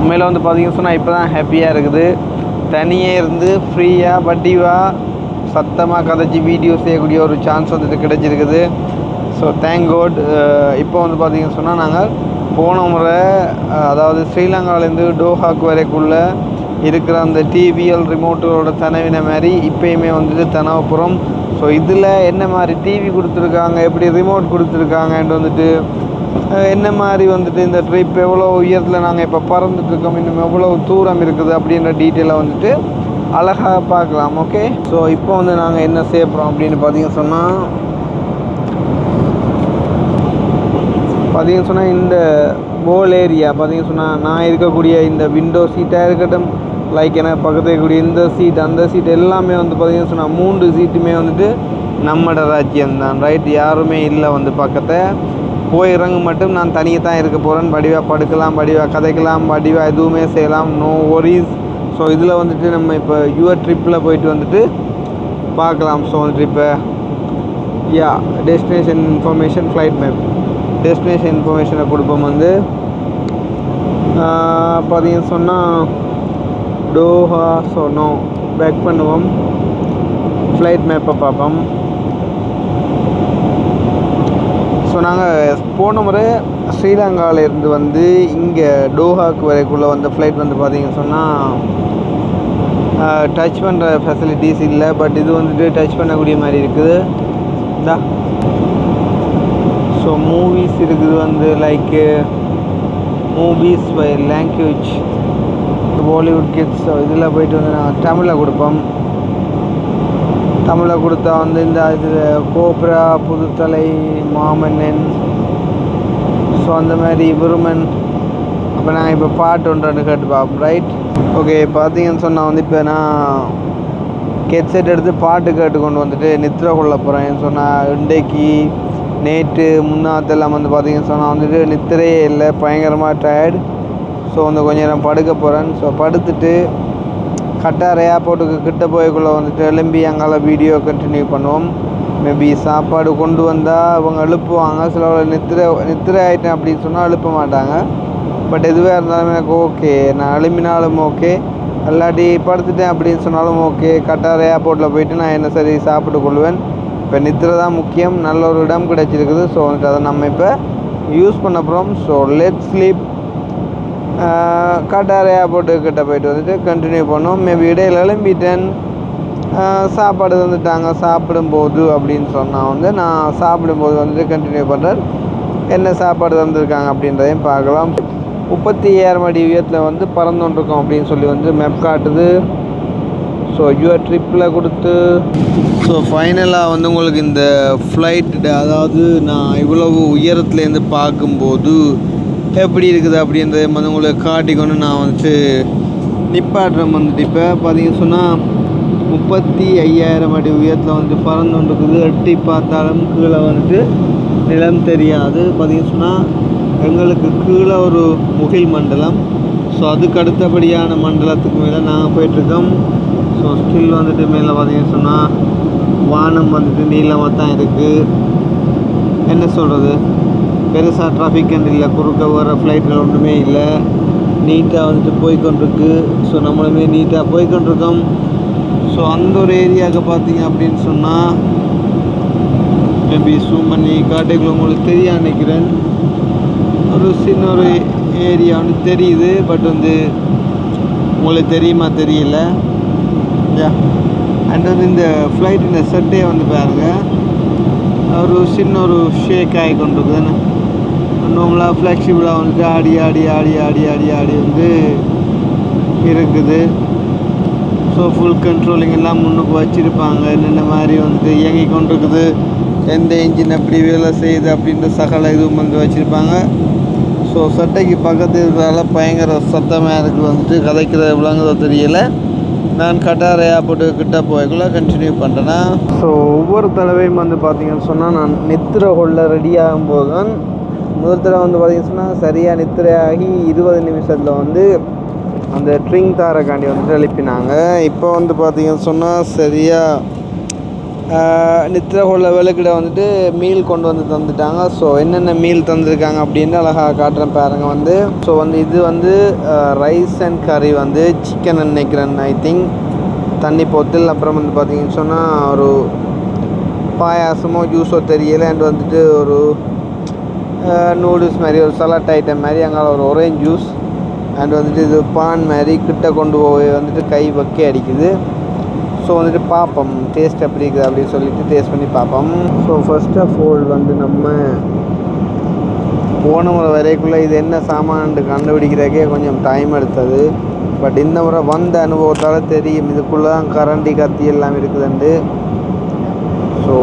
உண்மையில் வந்து பார்த்தீங்கன்னு சொன்னால் இப்போ தான் ஹாப்பியாக இருக்குது. தனியாக இருந்து ஃப்ரீயாக வட்டிவாக சத்தமாக கதைச்சி வீடியோ செய்யக்கூடிய ஒரு சான்ஸ் வந்துட்டு கிடைச்சிருக்குது. So thank God. இப்போ வந்து பார்த்தீங்கன்னு சொன்னால் நாங்கள் போன முறை அதாவது ஸ்ரீலங்காவிலேருந்து டோஹாக்கு வரைக்குள்ளே இருக்கிற அந்த டிவிஎல் ரிமோட்டோட தனவின மாதிரி இப்போயுமே வந்துட்டு தனவப்புறம். ஸோ இதில் என்ன மாதிரி டிவி கொடுத்துருக்காங்க, எப்படி ரிமோட் கொடுத்துருக்காங்கன்ட்டு வந்துட்டு என்ன மாதிரி வந்துட்டு இந்த ட்ரிப் எவ்வளோ உயரத்தில் நாங்கள் இப்போ பறந்துட்டுருக்கோம், இன்னும் எவ்வளோ தூரம் இருக்குது அப்படின்ற டீட்டெயிலாக வந்துட்டு அழகாக பார்க்கலாம். ஓகே, ஸோ இப்போ வந்து நாங்கள் என்ன செய்ய போகிறோம் அப்படின்னு பார்த்தீங்கன்னு சொன்னால் இந்த போல் ஏரியா பார்த்தீங்கன்னு சொன்னால் நான் இருக்கக்கூடிய இந்த விண்டோ சீட்டாக இருக்கட்டும், லைக் எனக்கு பக்கத்தில் இருக்கக்கூடிய இந்த சீட் அந்த சீட் எல்லாமே வந்து பார்த்தீங்கன்னு சொன்னால் 3 சீட்டுமே வந்துட்டு நம்மட ராஜ்யம்தான். ரைட், யாருமே இல்லை வந்து பக்கத்தை போய் இறங்க மட்டும் நான் தனியாக தான் இருக்க போகிறேன். வடிவாக படுக்கலாம், வடிவாக கதைக்கலாம், வடிவாக எதுவுமே செய்யலாம், நோ ஒரீஸ். ஸோ இதில் வந்துட்டு நம்ம இப்போ யுவர் ட்ரிப்பில் போயிட்டு வந்துட்டு பார்க்கலாம். ஸோ வந்துட்டு இப்போ destination information flight map destination இன்ஃபர்மேஷனை கொடுப்போம். வந்து பார்த்தீங்கன்னு சொன்னால் டோஹா. ஸோ நோ பேக் பண்ணுவோம், ஃப்ளைட் மேப்பை பார்ப்போம். ஸோ நாங்கள் போன முறை ஸ்ரீலங்காவிலேருந்து வந்து இங்கே டோஹாக்கு வரைக்குள்ளே வந்த ஃப்ளைட் வந்து பார்த்திங்கன்னு சொன்னால் டச் பண்ணுற ஃபெசிலிட்டிஸ் இல்லை. பட் இது வந்துட்டு டச் பண்ணக்கூடிய மாதிரி இருக்குது. ஸோ மூவிஸ் இருக்குது வந்து like movies by language Bollywood kids. So இதில் போயிட்டு வந்து நான் தமிழில் கொடுப்போம். தமிழில் கொடுத்தா வந்து இந்த இதில் கோப்ரா, புதுத்தலை, மாமன்னன், ஸோ அந்த மாதிரி விருமன். அப்போ நான் இப்போ பாட்டு ஒன்று கேட்டு பார்ப்போம். Right, okay. பார்த்தீங்கன்னு சொன்னால் வந்து இப்போ நான் ஹெட்செட் எடுத்து பாட்டு கேட்டு கொண்டு வந்துட்டு நித்திரை கொள்ள போகிறேன் சொன்னால் இன்றைக்கு நேற்று முன்னாத்தெல்லாம் வந்து பார்த்தீங்கன்னு சொன்னால் வந்துட்டு நித்திரையே இல்லை, பயங்கரமாக டயர்டு. ஸோ வந்து கொஞ்சம் நேரம் படுக்க போகிறேன். ஸோ படுத்துட்டு கட்டார் ஏர்போர்ட்டுக்கு கிட்ட போய்க்குள்ளே வந்துட்டு எழும்பி அங்கால வீடியோ கண்டினியூ பண்ணுவோம். மேபி சாப்பாடு கொண்டு வந்தால் அவங்க எழுப்புவாங்க. சில நித்திரை ஆகிட்டேன் அப்படின்னு சொன்னால் எழுப்ப மாட்டாங்க. பட் எதுவாக இருந்தாலும் எனக்கு ஓகே, நான் எழுப்பினாலும் ஓகே, இல்லாட்டி படுத்துட்டேன் அப்படின்னு சொன்னாலும் ஓகே. கட்டார் ஏர்போர்ட்டில் போயிட்டு நான் என்ன சரி சாப்பிட்டு கொள்வேன். இப்போ நித்திரை தான் முக்கியம். நல்ல ஒரு இடம் கிடச்சிருக்குது. ஸோ வந்துட்டு அதை நம்ம இப்போ யூஸ் பண்ண போகிறோம். So let sleep. கட்டார் ஏர்போர்ட்டுக்கிட்ட போயிட்டு வந்துட்டு கண்டினியூ பண்ணோம். மேபி இடையில எழும்பிட்டேன், சாப்பாடு தந்துட்டாங்க சாப்பிடும்போது அப்படின்னு சொன்னால் வந்து நான் சாப்பிடும்போது வந்துட்டு கண்டினியூ பண்ணுறேன். என்ன சாப்பாடு தந்துருக்காங்க அப்படின்றதையும் பார்க்கலாம். 37 அடி உயரத்தில் வந்து பறந்துருக்கோம் அப்படின்னு சொல்லி வந்து மேப் காட்டுது. ஸோ யுவர் ட்ரிப்பில் கொடுத்து ஸோ ஃபைனலாக வந்து உங்களுக்கு இந்த ஃப்ளைட்டு, அதாவது நான் இவ்வளவு உயரத்துலேருந்து பார்க்கும்போது எப்படி இருக்குது அப்படின்றத வந்து உங்களுக்கு காட்டிக்கொண்டு நான் வந்துட்டு நிப்பாட்டுறேன். வந்துட்டு இப்போ பார்த்தீங்கன்னு சொன்னால் 35,000 அடி உயரத்தில் வந்துட்டு பறந்து இருக்குது. எட்டி பார்த்தாலும் கீழே வந்துட்டு நிலம் தெரியாது. பார்த்தீங்கன்னு சொன்னால் எங்களுக்கு கீழே ஒரு முகில் மண்டலம். ஸோ அதுக்கு அடுத்தபடியான மண்டலத்துக்கு மேலே நாங்கள் போயிட்டுருக்கோம். ஸோ ஸ்டில் வந்துட்டு மேலே பார்த்தீங்கன்னு சொன்னால் வானம் வந்துட்டு நீளமாக தான் இருக்குது. என்ன சொல்கிறது, பெருசாக டிராஃபிக் இல்லை, குறுக்க வர ஃப்ளைட்டில் ஒன்றுமே இல்லை, நீட்டாக வந்துட்டு போய்கொண்டிருக்கு. ஸோ நம்மளுமே நீட்டாக போய்கொண்டிருக்கோம். ஸோ அந்த ஒரு ஏரியாவுக்கு பார்த்தீங்க அப்படின்னு சொன்னால் மேபி ஜூம் பண்ணி காட்டுக்குள்ள உங்களுக்கு தெரிய நினைக்கிறேன். ஒரு சின்ன ஒரு ஏரியா வந்து தெரியுது, பட் வந்து உங்களுக்கு தெரியுமா தெரியல. அண்ட் வந்து இந்த ஃப்ளைட் இந்த செட்டே வந்து பாருங்கள் ஒரு சின்ன ஒரு ஷேக் ஆகி கொண்டிருக்குதுன்னு. நார்மலாக ஃப்ளெக்சிபிளாக வந்துட்டு ஆடி ஆடி ஆடி ஆடி ஆடி ஆடி வந்து இருக்குது. ஸோ ஃபுல் கண்ட்ரோலிங் எல்லாம் முன்னுக்கு வச்சுருப்பாங்க. என்னென்ன மாதிரி வந்துட்டு இயங்கி கொண்டிருக்குது, எந்த இன்ஜின் எப்படி வேலை செய்யுது அப்படின்ற சகல இதுவும் வந்து வச்சுருப்பாங்க. ஸோ சட்டைக்கு பக்கத்து இருக்கிறதால பயங்கர சத்தமாக இருக்குது. வந்துட்டு கதைக்கிற விளங்குதோ தெரியலை. நான் கட்டார் ஏர்போர்ட்டுக்கிட்ட போய்க்குள்ளே கண்டினியூ பண்ணுறேன்னா. ஸோ ஒவ்வொரு தடவையும் வந்து பார்த்திங்கன்னு சொன்னால் நான் நித்திரை கொள்ள ரெடி ஆகும்போது தான் முதல் தடவை வந்து பார்த்திங்கன்னு சொன்னால் சரியாக நித்திரை ஆகி 20 நிமிஷத்தில் வந்து அந்த ட்ரிங்க் தாரக்காண்டி வந்துட்டு எழுப்பினாங்க. இப்போ வந்து பார்த்திங்கன்னு சொன்னால் சரியாக நித்திரை கொள்ள விளக்கிட வந்துட்டு மீல் கொண்டு வந்து தந்துட்டாங்க. ஸோ என்னென்ன மீல் தந்துருக்காங்க அப்படின்னு அழகாக காட்டுறேன் பாருங்க. வந்து ஸோ வந்து இது வந்து ரைஸ் அண்ட் கறி வந்து சிக்கன் நினைக்கிறேன், ஐ திங்க், தண்ணி போத்தல். அப்புறம் வந்து பார்த்திங்கன்னு சொன்னால் ஒரு பாயாசமோ ஜூஸோ தெரியலை. அண்ட் வந்துட்டு ஒரு நூடுல்ஸ் மாதிரி ஒரு சலாட் ஐட்டம் மாதிரி, அங்கே ஒரு ஒரேஞ்ச் ஜூஸ். அண்ட் வந்துட்டு இது பான் மாதிரி கிட்ட கொண்டு போய் வந்துட்டு கை வக்கே அடிக்குது. ஸோ வந்துட்டு பார்ப்போம் டேஸ்ட் எப்படி இருக்குது அப்படின்னு சொல்லிட்டு டேஸ்ட் பண்ணி பார்ப்போம். ஸோ ஃபர்ஸ்ட் ஆஃப் ஆல் வந்து நம்ம போன முறை வரைக்குள்ளே இது என்ன சாமான்ட்டு கண்டுபிடிக்கிறதுக்கே கொஞ்சம் டைம் எடுத்தது. பட் இந்த முறை வந்த அனுபவத்தால் தெரியும் இதுக்குள்ளே தான் கரண்டி கத்தி எல்லாம் இருக்குதுண்டு. ஸோ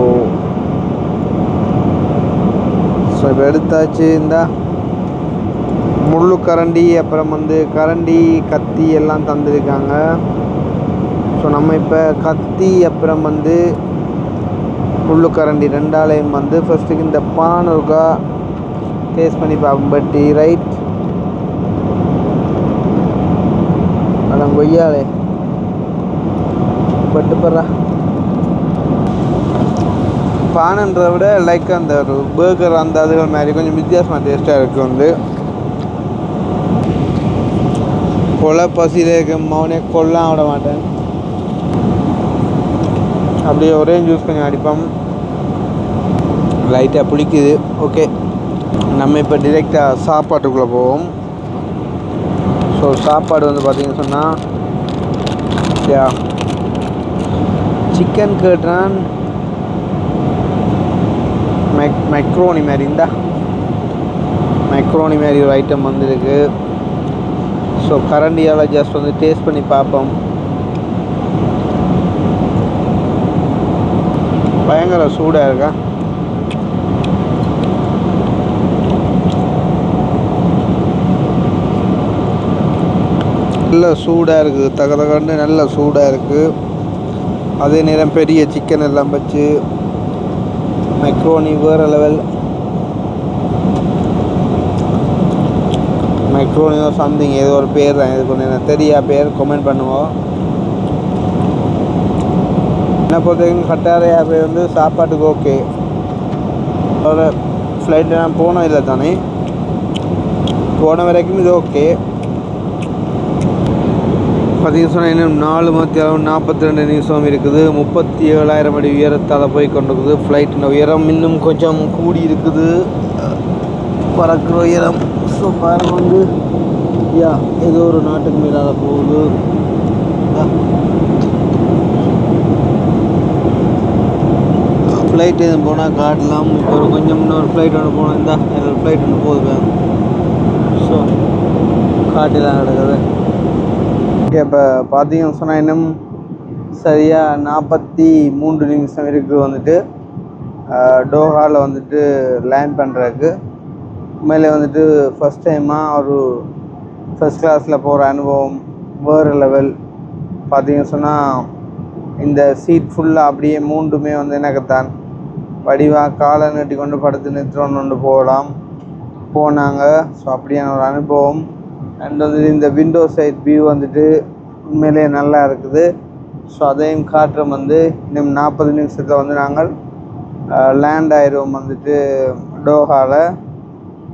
இப்போ எடுத்தாச்சு. இந்த முள்ளு கரண்டி, அப்புறம் வந்து கரண்டி கத்தி எல்லாம் தந்துருக்காங்க. ஸோ நம்ம இப்போ கத்தி அப்புறம் வந்து முள்ளு கரண்டி ரெண்டாலையும் வந்து ஃபஸ்ட்டுக்கு இந்த பான் இருக்கா டேஸ்ட் பண்ணி பார்ப்போம். பட்டி ரைட் அதான் கொய்யாலே பட்டு படுறா. பானுன்றதை விட லைக் அந்த ஒரு பர்கர் அந்த அதுகள் மாதிரி கொஞ்சம் வித்தியாசமாக டேஸ்ட்டாக இருக்குது. வந்து கொலை பசியில் இருக்க மௌனே கொல்லாம் விட மாட்டேன். அப்படியே ஒரே ஜூஸ் கொஞ்சம் அடிப்போம். லைட்டாக பிடிக்குது. ஓகே, நம்ம இப்போ டிரெக்டாக சாப்பாட்டுக்குள்ளே போவோம். ஸோ சாப்பாடு வந்து பார்த்திங்கன்னு சொன்னால் சிக்கன் கேட்டான். மைக்ரோனி மாதிரி மைக்ரோனி மாதிரி ஒரு ஐட்டம் வந்துருக்கு. ஸோ கரண்டியால் ஜஸ்ட் வந்து டேஸ்ட் பண்ணி பார்ப்போம். பயங்கர சூடாக இருக்கா. நல்ல சூடாக இருக்குது, தகதகன்னு நல்ல சூடாக இருக்குது. அதே நேரம் பெரிய சிக்கன் எல்லாம் வச்சு மைக்ரோனி வேறு லெவல். மைக்ரோனியோ சம்திங் ஏதோ ஒரு பேர் தான், இது கொஞ்சம் எனக்கு தெரியா பேர், கமெண்ட் பண்ணுவோம். என்ன பொறுத்த வரைக்கும் கட்டாரையா பேர் வந்து சாப்பாட்டுக்கு ஓகே. ஒரு ஃப்ளைட்டில் நான் போனோம் இல்லை தானே, போன வரைக்கும் இது ஓகே. பார்த்தீங்கன்னு சொன்னால் இன்னும் 4 மணி 42 நிமிஷம் இருக்குது. 37,000 அடி உயரத்தால் போய் கொண்டிருக்குது. ஃப்ளைட்டின் உயரம் இன்னும் கொஞ்சம் கூடி இருக்குது, பறக்கிற உயரம். ஸோ பாருங்க வந்து ஏதோ ஒரு நாட்டுக்கு மேலாக போகுது. ஃப்ளைட் எதுவும் போனால் காட்டலாம். இப்போ ஒரு கொஞ்சம் இன்னொரு ஃப்ளைட் ஒன்று போனோம், என்னோட ஃப்ளைட் ஒன்று போகுது. ஸோ காட்டிலாம் கிடக்குது. ஓகே, இப்போ பார்த்தீங்கன்னு சொன்னால் இன்னும் சரியாக 43 நிமிஷம் இருக்குது வந்துட்டு டோஹாவில் வந்துட்டு லேண்ட் பண்ணுறதுக்கு. உண்மையிலே வந்துட்டு ஃபஸ்ட் டைமாக ஒரு ஃபஸ்ட் கிளாஸில் போகிற அனுபவம் வேறு லெவல். பார்த்தீங்கன்னு சொன்னால் இந்த சீட் ஃபுல்லாக அப்படியே மூண்டுமே வந்து எனக்குத்தான் வடிவாக காலை நீட்டி கொண்டு படுத்து நிறுத்தணுன்னு போனாங்க. ஸோ அப்படியான ஒரு அனுபவம். அண்ட் வந்துட்டு இந்த விண்டோ சைட் வியூ வந்துட்டு உண்மையிலே நல்லா இருக்குது. ஸோ அதையும் காற்றம் வந்து இன்னும் 40 நிமிஷத்தில் வந்து நாங்கள் லேண்ட் ஆயிடுவோம் வந்துட்டு டோஹாவில்.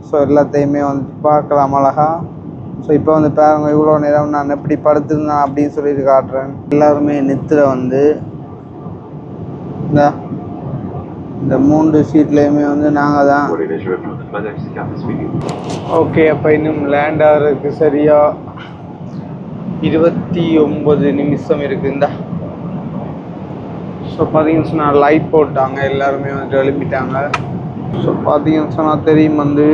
ஸோ எல்லாத்தையுமே வந்துட்டு பார்க்கலாம் அழகா. ஸோ இப்போ வந்து பாருங்க, இவ்வளோ நேரம் நான் எப்படி படுத்துருந்தேன் அப்படின்னு சொல்லிட்டு காட்டுறேன். எல்லாருமே நித்திர வந்து இந்த 3 சீட்லேயுமே வந்து நாங்கள் தான். ஓகே, அப்போ இன்னும் லேண்ட் ஆகிறதுக்கு சரியாக 29 நிமிஷம் இருக்குந்தா. ஸோ பார்த்தீங்கன்னு சொன்னால் லைட் போட்டாங்க, எல்லாருமே வந்துட்டு எழுப்பிட்டாங்க. ஸோ பார்த்தீங்கன்னு சொன்னால் தெரியும் வந்து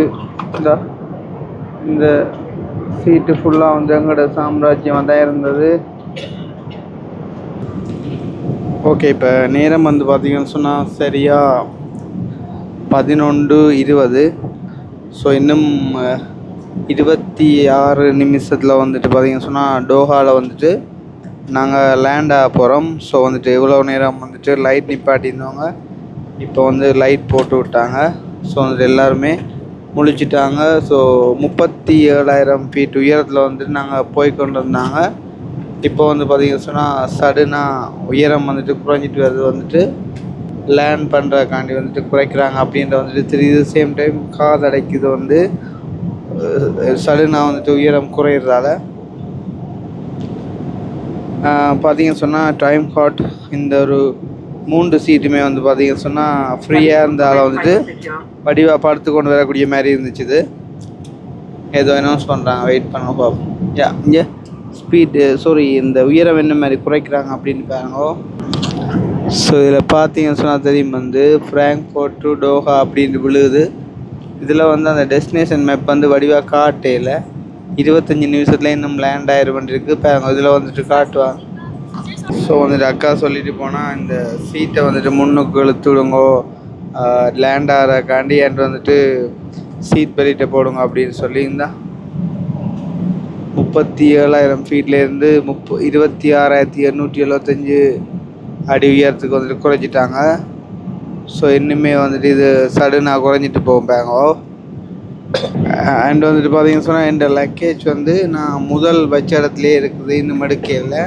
இந்த சீட்டு ஃபுல்லாக வந்து எங்களோட சாம்ராஜ்யம் தான் இருந்தது. ஓகே, இப்போ நேரம் வந்து பார்த்தீங்கன்னு சொன்னால் சரியாக 11:20. ஸோ இன்னும் 26 நிமிஷத்தில் வந்துட்டு பார்த்தீங்கன்னு சொன்னால் டோஹாவில் வந்துட்டு நாங்கள் லேண்ட் ஆக போகிறோம். ஸோ வந்துட்டு இவ்வளோ நேரம் வந்துட்டு லைட் நிப்பாட்டியிருந்தவங்க இப்போ வந்து லைட் போட்டு விட்டாங்க. ஸோ வந்துட்டு எல்லாருமே முழிச்சிட்டாங்க. ஸோ 37,000 ஃபீட் உயரத்தில் வந்துட்டு நாங்கள் போய் கொண்டு இருந்தாங்க. இப்போ வந்து பார்த்திங்கன்னு சொன்னால் சடனாக உயரம் வந்துட்டு குறைஞ்சிட்டு வருது, வந்துட்டு லேண்ட் பண்ணுறக்காண்டி வந்துட்டு குறைக்கிறாங்க அப்படின்ற வந்துட்டு தெரியுது. சேம் டைம் காது அடைக்குது, வந்து சடனாக வந்துட்டு உயரம் குறையிறதால. பார்த்தீங்கன்னு சொன்னால் டைம் ஹாட் இந்த ஒரு 3 சீட்டுமே வந்து பார்த்தீங்கன்னு சொன்னால் ஃப்ரீயாக இருந்தாலும் வந்துட்டு வடிவாக படுத்து கொண்டு வரக்கூடிய மாதிரி இருந்துச்சு. இது ஏதோ அனௌன்ஸ் பண்ணுறாங்க, வெயிட் பண்ண பார்ப்போம். இங்கே ஸ்பீடு இந்த உயரம் என்ன மாதிரி குறைக்கிறாங்க அப்படின்னு பாருங்க. ஸோ இதில் பார்த்தீங்கன்னு சொன்னால் தெரியும் வந்து ஃப்ராங்க்ஃபர்ட் டு டோஹா அப்படின்னு விழுகுது. இதில் வந்து அந்த டெஸ்டினேஷன் மேப் வந்து வடிவாக காட்டையில் 25 நிமிஷத்தில் இன்னும் லேண்ட் ஆயிடுருக்கு பாருங்க. இதில் வந்துட்டு காட்டுவாங்க. ஸோ வந்துட்டு அக்கா சொல்லிட்டு போனால் இந்த சீட்டை வந்துட்டு முன்னுக்கு இழுத்து விடுங்கோ, லேண்ட் ஆகிறக்காண்டி என்கிட்ட வந்துட்டு சீட் பெல்ட்டை போடுங்க அப்படின்னு சொல்லியிருந்தா. 37,000 ஃபீட்லேருந்து 26,875 அடி உயரத்துக்கு வந்துட்டு குறைச்சிட்டாங்க. ஸோ இன்னுமே வந்துட்டு இது சடனாக குறைஞ்சிட்டு போகும்பாங்க. அண்ட் வந்துட்டு பார்த்தீங்கன்னு சொன்னால் என் லக்கேஜ் வந்து நான் முதல் வச்ச இடத்துலையே இருக்குது, இன்னும் எடுக்கையில்.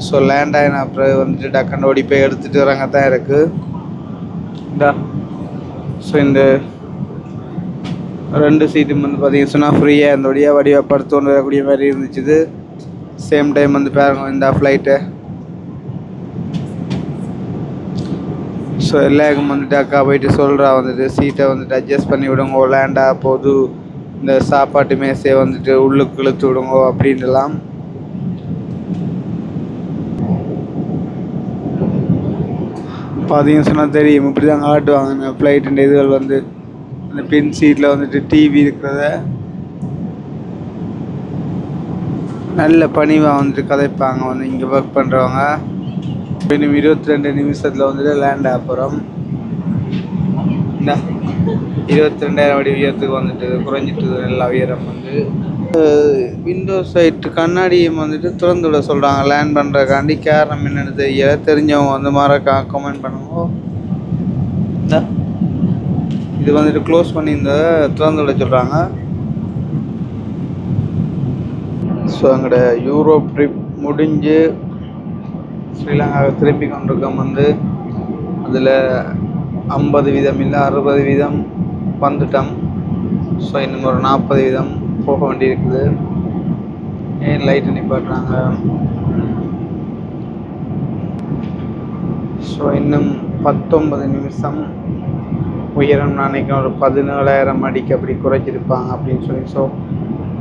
ஸோ லேண்ட் ஆகின அப்புறம் வந்துட்டு டக்குன்னு ஓடி போய் எடுத்துகிட்டு வராங்க தான் இருக்குது. ஸோ இந்த 2 சீட்டும் வந்து பார்த்தீங்கன்னு சொன்னால் ஃப்ரீயாக இருந்தபடியாக வடிவாக படுத்து கொண்டு வரக்கூடிய மாதிரி இருந்துச்சு. சேம் டைம் வந்து பாருங்க இந்த ஃப்ளைட்டை. ஸோ எல்லாருக்கும் வந்துட்டு அக்கா போயிட்டு சொல்கிறா வந்துட்டு சீட்டை வந்துட்டு அட்ஜஸ்ட் பண்ணி விடுங்கோ, லேண்டாக போது இந்த சாப்பாட்டு மேசையை வந்துட்டு உள்ளுக்கு இழுத்து விடுங்கோ அப்படின்ட்டுலாம். பார்த்தீங்கன்னு சொன்னால் தெரியும் இப்படி தான் காட்டுவாங்க அந்த ஃப்ளைட்டுன்ற இதுகள் வந்து அந்த பின் சீட்டில் வந்துட்டு டிவி இருக்கிறத நல்ல பணிவாக வந்துட்டு கதைப்பாங்க வந்து இங்கே ஒர்க் பண்ணுறவங்க. இன்னும் 22 நிமிஷத்தில் வந்துட்டு லேண்ட் ஆகிறோம். 22,000 அடி உயரத்துக்கு வந்துட்டு குறைஞ்சிட்டு எல்லா உயரம் வந்து விண்டோ சைட்டு கண்ணாடியும் வந்துட்டு திறந்து விட சொல்கிறாங்க லேண்ட் பண்ணுறக்காண்டி. காரணம் என்னென்னு தெரியல, தெரிஞ்சவங்க வந்து மறக்கா கமெண்ட் பண்ணுவோம். இது வந்துட்டு க்ளோஸ் பண்ணி இந்த திறந்து விட சொல்கிறாங்க. ஸோ எங்களோட யூரோப் ட்ரிப் முடிஞ்சு ஸ்ரீலங்காவை திரும்பி கொண்டிருக்கோம் வந்து அதில் 50% இல்லை 60% வந்துட்டோம். ஸோ இன்னும் ஒரு 40% போக வேண்டியிருக்குது. ஏன் லைட்டு நிப்பாட்டுறாங்க? ஸோ இன்னும் 19 நிமிஷம் உயரம் நான் நினைக்கிறேன் ஒரு 17,000 அடிக்கு அப்படி குறைச்சிருப்பாங்க அப்படின்னு சொல்லி. ஸோ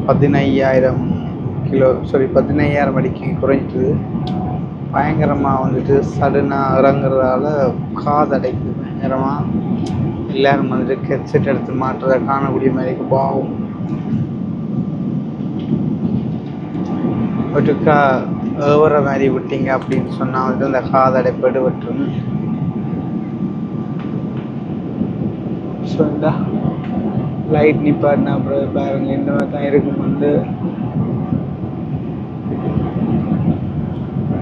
15,000 அடிக்கு குறைஞ்சிட்டு பயங்கரமாக வந்துட்டு சடனாக இறங்குறதால காதடைக்குது பயங்கரமாக. எல்லோரும் வந்துட்டு ஹெட்செட் எடுத்து மாட்டுறதை காணக்கூடிய மாதிரி பாவம். ஒட்டுக்கா ஏவுற மாதிரி விட்டீங்க அப்படின்னு சொன்னால் வந்துட்டு அந்த காதடைப்படு விட்டுரும். ஸோ இந்த லைட் நிப்பாட்டினா அப்புறம் பாருங்க இந்த மாதிரி தான் இருக்கும் வந்து.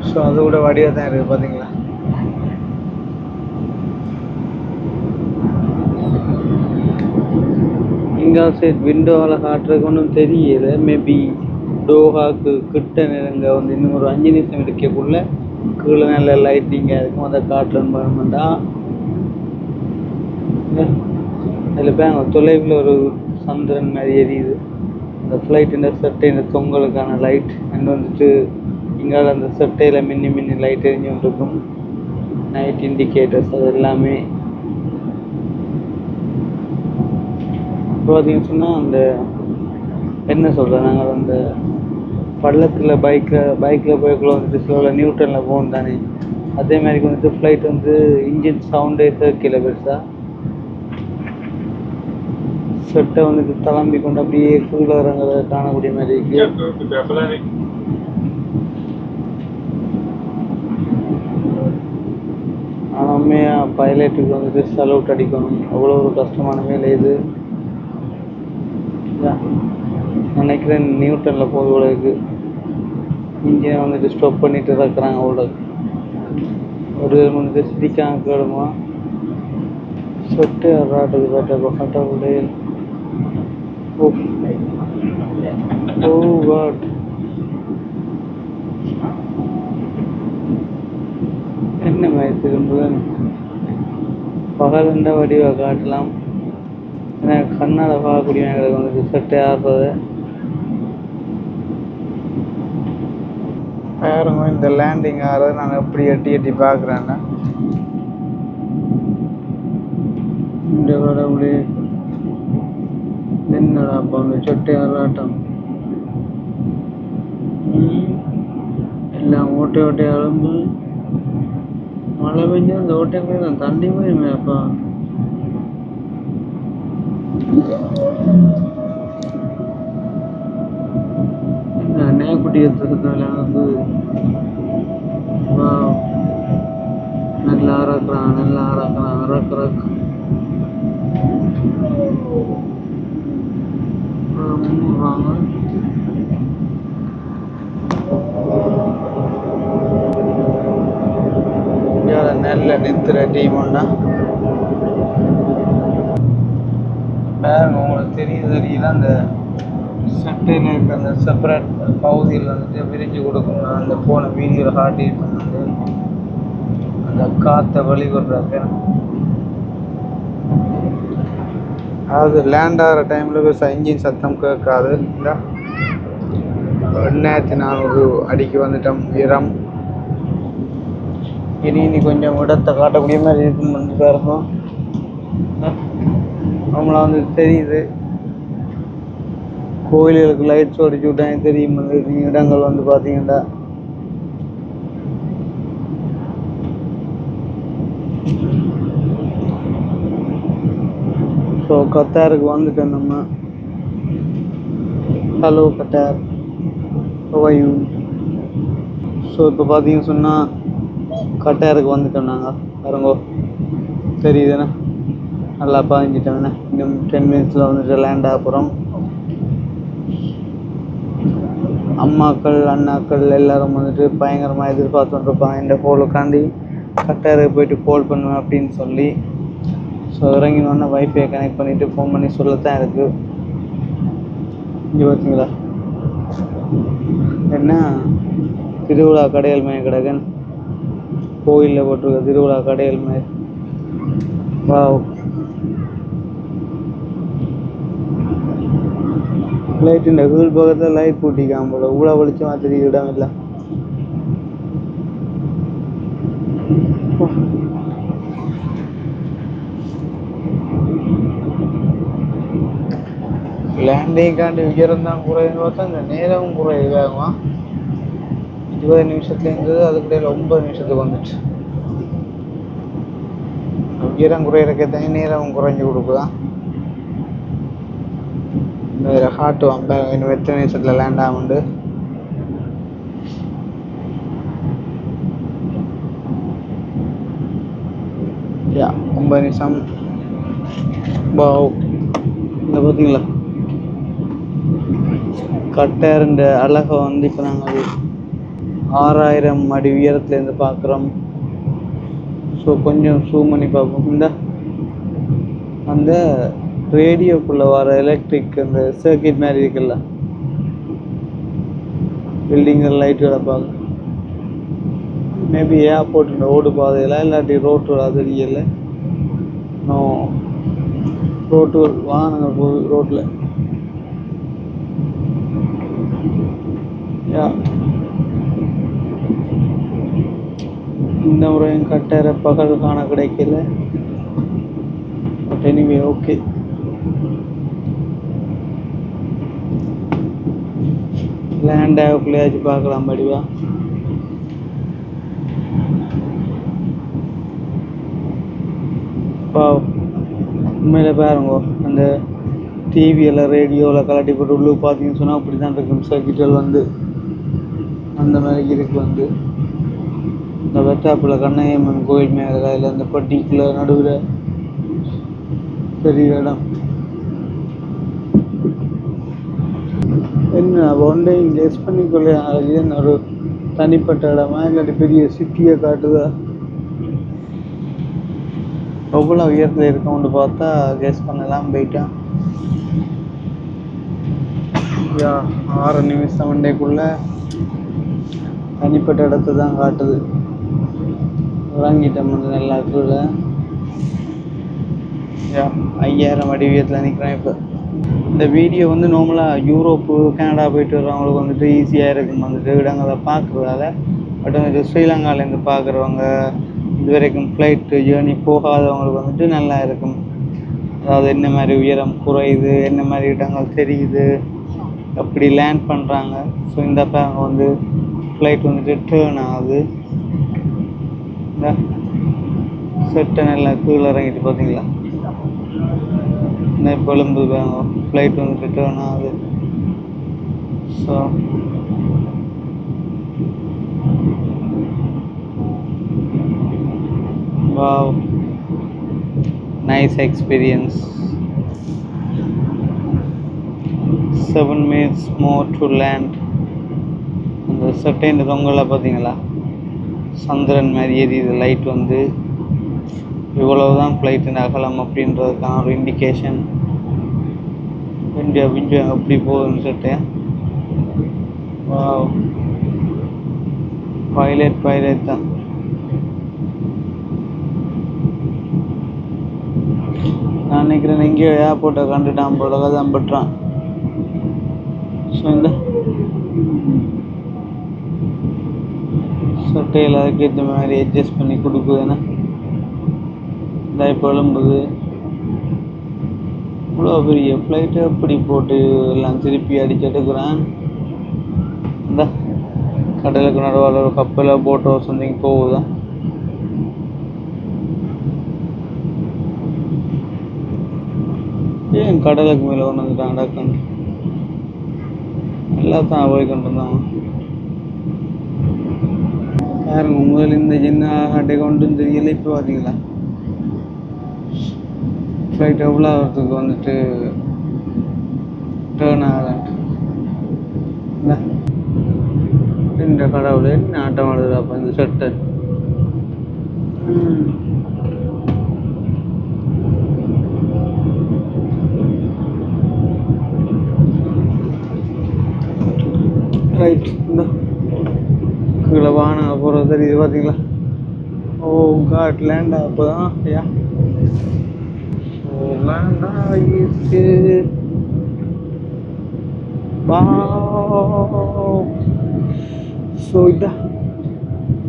ஸோ அதோட வடிவாக தான் இருக்குது பார்த்தீங்களா. இங்கே சைட் விண்டோவில் காட்டுறதுக்கு ஒன்றும் தெரியல. மேபி டோஹாக்கு கிட்ட நெருங்க வந்து இன்னும் ஒரு 5 நிமிஷம் இருக்கக்குள்ள கீழே நல்ல லைட்டிங்காக இருக்கும். அதை காட்டுறோம்னா அதில் பேங்க தொலைவில் ஒரு சந்திரன் மாதிரி எரியுது. அந்த ஃப்ளைட்டுன்ற சட்டைன்ற தொங்கலுக்கான லைட் அண்ட் வந்துட்டு இங்கால அந்த சட்டையில் மின்னி லைட் எரிஞ்சு கொண்டிருக்கும். நைட் இண்டிகேட்டர்ஸ் அது எல்லாமே பார்த்தீங்கன்னு சொன்னால் அந்த என்ன சொல்கிறேன் நாங்கள் அந்த பள்ளத்தில் பைக்கில் போய்க்குள்ள வந்துட்டு ஸ்லோவில் நியூட்டனில் போகும் தானே, அதே மாதிரி வந்துட்டு ஃப்ளைட் வந்து இன்ஜின் சவுண்டே கேட்கல பெருசாக. செட்டை வந்துட்டு தளம்பி கொண்டு அப்படியே கீழே இறங்குறத காணக்கூடிய மாதிரி இருக்கு. ஆனால் உண்மையாக பைலட்டுக்கு வந்துட்டு சல்யூட் அடிக்கணும். அவ்வளோ ஒரு கஷ்டமான வேலை இது. நினைக்கிறேன் நியூட்டனில் போகுது உலகுக்கு. இன்ஜினை வந்துட்டு ஸ்டாப் பண்ணிட்டு இருக்கிறாங்க உலகு. ஒரு வந்துட்டு சிரிக்காம கேடுமா சொட்டு ராட்டுக்கு காட்ட கட்டவுடைய வாட் என்ன மாதிரி திரும்புதன் பகலண்ட வடிவை காட்டலாம். ஏன்னா கண்ணால் பார்க்கக்கூடிய எங்களுக்கு வந்துட்டு சட்டை ஆடுறது. பாருங்க இந்த லேண்டிங் ஆகிறது நான் எப்படி எட்டி பார்க்குறேன்னா இந்த கடவுளே என்னடா அப்போ அந்த சொட்டை ஆறாட்டம் எல்லாம் ஓட்டை அழும்பு மழை பெஞ்சா அந்த ஓட்டைக்குள்ளே நான் தண்ணி போயிருமே அப்பா. நேக்குட்டி எடுத்துக்கிறதுல வந்து நல்லா அறக்குறான் அறக்குறாக்கு நல்ல நிறுத்துற டீம் ஒன்றா பாருங்க. உங்களுக்கு தெரியல அந்த சட்டையில் இருக்க அந்த செப்பரேட் பகுதியில் வந்துட்டு விரிஞ்சு கொடுக்கணும். அந்த போன வீடியோவில் காட்டியிருக்கேன் வந்து அந்த காற்றை வழிகொடுறாங்க. அதாவது லேண்ட் ஆகிற டைமில் பெருசாக இன்ஜின் சத்தம் கேட்காது. இந்த 1400 அடிக்கு வந்துட்டோம் உயரம். இனி கொஞ்சம் இடத்தை காட்டக்கூடிய மாதிரி இருக்கும் வந்து பாருங்க. அவங்கள வந்து தெரியுது கோயில்களுக்கு லைட்ஸ் அடிச்சு விட்டாங்க தெரியும். வந்து இடங்கள் வந்து பார்த்தீங்கன்னா ஸோ கத்தாருக்கு வந்துட்டோம் நம்ம. Hello Qatar, how are you? So இப்போ பார்த்தீங்கன்னு சொன்னால் கட்டாருக்கு வந்துட்டோம் நாங்கள். பாருங்கோ தெரியுதுண்ணே, நல்லா பாஞ்சிட்டோங்கண்ணே. இன்னும் 10 minutes வந்துட்டு லேண்ட் ஆக போகிறோம். அம்மாக்கள் அண்ணாக்கள் எல்லோரும் வந்துட்டு பயங்கரமாக எதிர்பார்த்துருப்பாங்க இந்த கோலுக்காண்டி கட்டாருக்கு போயிட்டு கால் பண்ணுவேன் அப்படின்னு சொல்லி. ஸோ இறங்கினோடனே வைஃபை கனெக்ட் பண்ணிவிட்டு ஃபோன் பண்ணி சொல்லத்தான் இருக்குது. இங்கே பார்த்தீங்களா என்ன திருவிழா கடையல் மேய கிடக்கன், கோயிலில் போட்டிருக்க திருவிழா கடையல் மேய. வாவ், லைட் இந்த கீழ் பக்கத்தில் லைட் போட்டிக்காம போல இவ்வளோ வெளிச்சமாக தெரியுது இடம் இல்லை. லேண்டிங்காண்டி உயரம் தான் குறையுன்னு பார்த்தா இந்த நேரமும் குறையுதாகுமா. 20 நிமிஷத்துல இருந்தது அதுக்கிடையில் 9 நிமிஷத்துக்கு வந்துச்சு. உயரம் குறையிறக்கே தனி நேரம் குறைஞ்சி கொடுக்குதான். வேறு ஹார்ட் வாங்க இன்னும் எத்தனை நிமிஷத்தில் லேண்ட் ஆகுண்டு. யா 9 நிமிஷம். வாவ், இந்த பார்த்தீங்களா கட்டாருன்ற அழகை வந்து இப்போ நாங்கள் 6000 அடி உயரத்துலேருந்து பார்க்குறோம். ஸோ கொஞ்சம் ஜூம் பண்ணி பார்ப்போம். இந்த அந்த ரேடியோக்குள்ளே வர எலக்ட்ரிக் அந்த சர்க்கிட் மாதிரி இருக்குல்ல, பில்டிங்கில் லைட்டுகளை பார்க்க. மேபி ஏர்போர்ட் ஓடு பாதையில் இல்லாட்டி ரோட்டு தெரியல. நோ ரோட்டு வாகனங்கள் போகுது ரோட்டில். யா இந்த முறையும் கட்டார பகல் காண கிடைக்கல. But anyway okay. லேண்ட் ஆகக்குள்ளேயாச்சு பார்க்கலாம் படிவா. உண்மையில பாருங்க அந்த டிவியில் ரேடியோவில் கலட்டி போட்டு உள்ளே பார்த்தீங்கன்னு சொன்னால் அப்படி தான் இருக்கும். சர்க்கிட்டல் வந்து அந்த மாதிரி இருக்கு. வந்து இந்த வெட்டாப்பில் கண்ணையம்மன் கோயில் மேலே இல்லை இந்த பட்டிக்குள்ள நடுவில் பெரிய இடம். என்ன ஒன் டே கெஸ் பண்ணிக்கொள்ள ஒரு தனிப்பட்ட இடமா இல்லாட்டி பெரிய சிட்டியை காட்டுதா? எவ்வளோ உயரத்தில் இருக்கோம்னு பார்த்தா கெஸ் பண்ணலாம். போயிட்டான். 6 நிமிஷம் வண்டைக்குள்ளே தனிப்பட்ட இடத்த தான் காட்டுது. இறங்கிட்டோம் வந்து நல்லா கீழே. 5000 அடி உயரத்தில் நிற்கிறேன். இப்போ இந்த வீடியோ வந்து நார்மலாக யூரோப்பு கனடா போயிட்டு வர்றவங்களுக்கு வந்துட்டு ஈஸியாக இருக்கும் வந்துட்டு இடங்களை பார்க்குறதால. பட் வந்துட்டு ஸ்ரீலங்காலேருந்து பார்க்குறவங்க இது வரைக்கும் ஃப்ளைட்டு ஜேர்னி போகாதவங்களுக்கு வந்துட்டு நல்லா இருக்கும். அதாவது என்ன மாதிரி உயரம் குறையுது, என்ன மாதிரி இடங்கள் தெரியுது, அப்படி லேண்ட் பண்ணுறாங்க. ஸோ இந்த பாருங்க வந்து ஃப்ளைட் வந்துட்டு டேர்ன் ஆகுது. இந்த செட்டை நல்லா கீழே இறங்கிட்டு பார்த்தீங்களா? இந்த இப்போ எழும்புது பாருங்க, ஃப்ளைட் வந்துட்டு டேர்ன் ஆகுது. So wow, nice experience. 7 minutes more to land. அந்த செட்டைன் தொங்கலை பார்த்தீங்களா? சந்திரன் மாதிரி எரியுது லைட் வந்து. இவ்வளவுதான் ஃப்ளைட்டின் அகலம் அப்படின்றதுக்கான ஒரு இண்டிகேஷன். இந்தியா அப்படி போகுதுன்னு சொல்லிட்டு. வாவ், பைலட் தான். நான் நினைக்கிறேன் எங்கேயோ ஏர்போர்ட்டை கண்டுட்டான் போல தான் பட்டுறான். ஸோ இந்த சட்டையில் அதுக்கேற்ற மாதிரி அட்ஜஸ்ட் பண்ணி கொடுக்குதுன்னா இந்த இப்போ எழும்புது. இவ்வளோ பெரிய ஃப்ளைட்டு அப்படி போட்டு எல்லாம் திருப்பி அடிச்சு எடுக்கிறான். இந்த கடலுக்கு நடுவில் ஒரு கப்பலில் போட்டோ சம்திங் போகுதான். ஏன் கடலுக்கு மேலே கொண்டு வந்துட்டான் டக்குன்னு எல்லாத்தான் போய் கொண்டு வந்தான் பாருங்க முதல்ல இந்த சின்ன அட்டை கொண்டு தெரியல இப்போ பார்த்தீங்களா ஃப்ளைட் எவ்வளோ ஆகிறதுக்கு வந்துட்டு டேர்ன் ஆகலான்ட்டு இந்த கடவுளே நாட்டம் ஆடுறப்ப இந்த செட்டை ரைட் இந்த கீழே வான போகிறது தெரியுது பார்த்தீங்களா ஓ காட் லேண்ட் அப்போ தான் யா ஓ லேண்ட் ஆகிடுச்சு ஸோ இதான்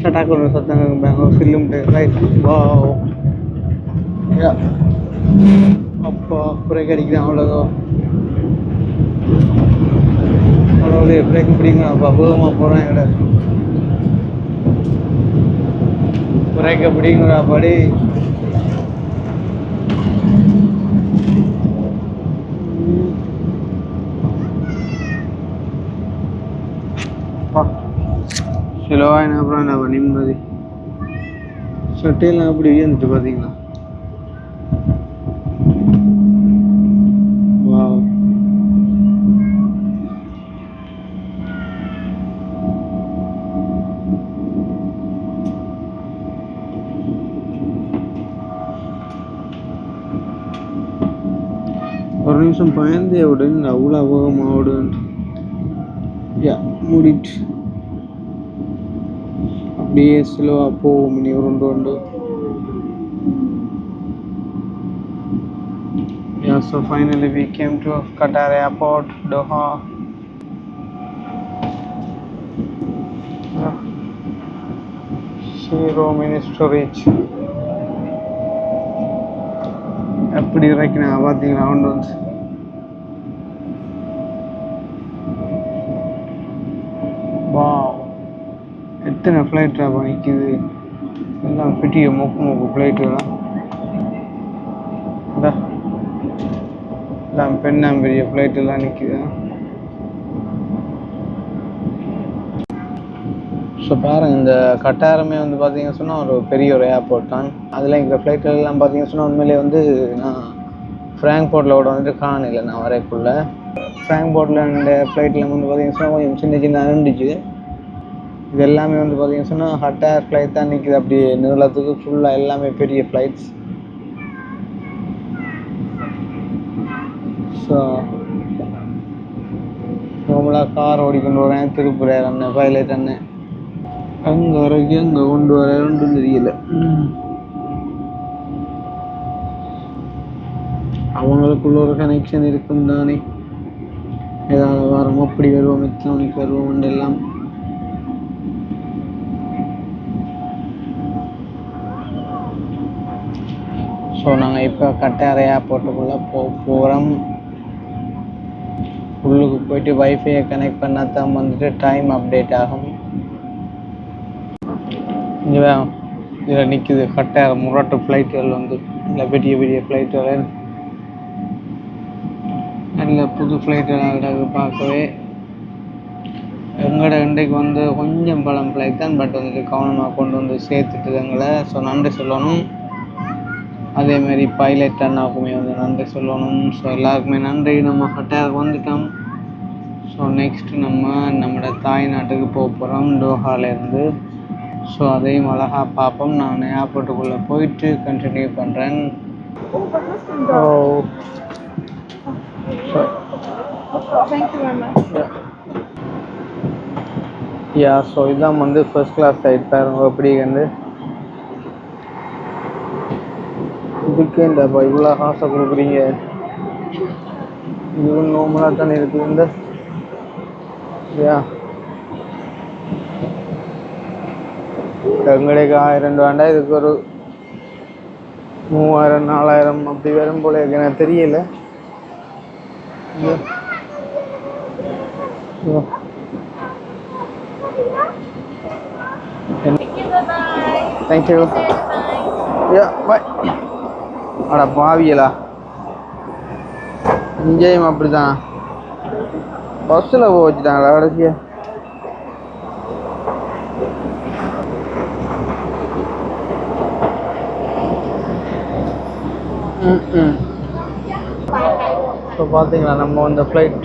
சட்டாக்கு சத்தம் பெங்களூர் ஃபிலிம் ரைட் வா யா அப்பா பிரேக் அடிக்கிறேன் அவ்வளோதான் அவ்வளோ பிரேக் பிடிங்க அப்பா வேகமாக போகிறேன் எங்கட பிரேக்கை பிடிங்கடா படி ஸ்லோவாக என்ன அப்புறம் என்ன நிம்மதி சட்டையெல்லாம் அப்படி இருந்துட்டு பார்த்தீங்களா வாவ் ஒரு நிமிஷம் பயந்தே விடுன்னு அவ்வளோ வேகமாக விடுன்ட்டு யா மூடிட்டு அப்படியே ஸ்லோவாக போவோம் இனி உண்டு yeah so finally we came to Qatar airport Doha 0 minutes to reach எப்படி இறக்கினா பார்த்தீங்களா கொண்டு வந்து வாவ் எத்தனை ஃப்ளைட்டாக நிற்கிது எல்லாம் பெரிய மூக்கு ஃப்ளைட்டுலாம் எல்லாம் பெரிய ஃப்ளைட்டெல்லாம் நிற்கிது ஸோ பாருங்கள் இந்த கட்டாரமே வந்து பார்த்தீங்கன்னு சொன்னால் ஒரு பெரிய ஒரு ஏர்போர்ட் தான் அதில் இந்த ஃப்ளைட்டெல்லாம் பார்த்தீங்கன்னு சொன்னால் உண்மையிலே வந்து நான் ஃப்ராங்க்போர்ட்டில் கூட வந்துட்டு காணல நான் வரைக்குள்ள ஃப்ராங்க்போர்ட்டில் இந்த ஃப்ளைட்டில் வந்து பார்த்தீங்கன்னு சொன்னால் கொஞ்சம் சின்ன இருந்துச்சு இது எல்லாமே வந்து பார்த்தீங்கன்னு சொன்னால் கட்டார் ஃப்ளைட் தான் நிற்கிது அப்படியே நீளத்துக்கு ஃபுல்லாக எல்லாமே பெரிய ஃப்ளைட்ஸ் ஸோ நார்மலாக கார் ஓடிக்கொண்டு வரேன் திருப்புறார் அண்ணன் பைலட் அண்ணன் அங்கே வரைக்கும் அங்கே கொண்டு வரேன்னு தெரியல அவங்களுக்குள்ள ஒரு கனெக்ஷன் இருக்கும் தானே ஏதாவது வாரம் அப்படி வருவோம் எத்தனைக்கு வருவோம் எல்லாம் ஸோ நாங்கள் இப்போ கட்டார் ஏர்போர்ட்டுக்குள்ளே போகிறோம் உள்ளுக்கு போயிட்டு வைஃபையை கனெக்ட் பண்ணால் தான் வந்துட்டு டைம் அப்டேட் ஆகும் இங்கே இதில் நிற்கிது கட்டார் முரட்டு ஃப்ளைட்டுகள் வந்து இல்லை பெரிய ஃப்ளைட்டுகள் நல்ல புது ஃப்ளைட்டுகள் பார்க்கவே எங்களோட இன்றைக்கு வந்து கொஞ்சம் பழம் ஃப்ளைட் தான் பட் வந்துட்டு கவனமாக கொண்டு வந்து சேர்த்துட்டு எங்களை ஸோ நன்றி சொல்லணும் அதேமாரி பைலட் அண்ணாவுக்குமே வந்து நன்றி சொல்லணும் ஸோ எல்லாருக்குமே நன்றி நம்ம கட்டாருக்கு வந்துட்டோம் ஸோ நெக்ஸ்ட்டு நம்மளோட தாய்நாட்டுக்கு போக போகிறோம் டோஹாலேருந்து ஸோ அதையும் அழகாக பார்ப்போம் நான் ஏர்போர்ட்டுக்குள்ளே போயிட்டு கண்டினியூ பண்ணுறேன் யா ஸோ இதான் வந்து ஃபர்ஸ்ட் கிளாஸ் சைட் பாருங்க எப்படி வந்து இதுக்கே இந்தப்பா இவ்வளோ காசை கொடுக்குறீங்க இதுவும் நார்மலாக தானே இருக்குது இந்த யா எங்களுக்கு 1000 வேண்டாம் இதுக்கு ஒரு 3000 4000 அப்படி வரும் போல இருக்கு எனக்கு தெரியல தேங்க்யூ யா பாய் அட பாவியலா இங்கேயும் அப்படி தான் பஸ்ஸில் போக வச்சுட்டாங்களா கடைசியா? இப்போ பார்த்தீங்களா நம்ம அந்த ஃப்ளைட்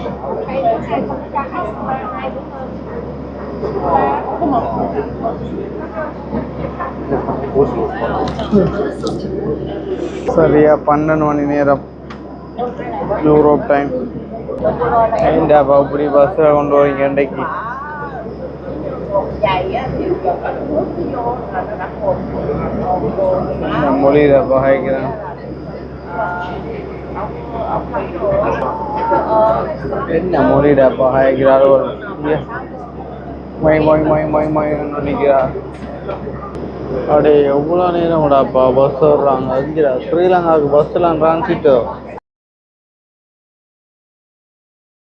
சரியா 12 மணி நேரம் யூரோப் டைம். ஏண்டாப்பா இப்படி பஸ்ஸில் கொண்டு வரீங்க இன்றைக்கு? மொழியில பகைக்கிறேன். என்ன மொழியில பகைக்கிறாரோ மொய் மொய் மொய் மொய் மொய்ன்னு நினைக்கிறார். அப்படியே எவ்வளோ நேரம் விடாப்பா பஸ் வர்றாங்க. ஸ்ரீலங்காவுக்கு பஸ்ஸெல்லாம் டிரான்சிட்டோ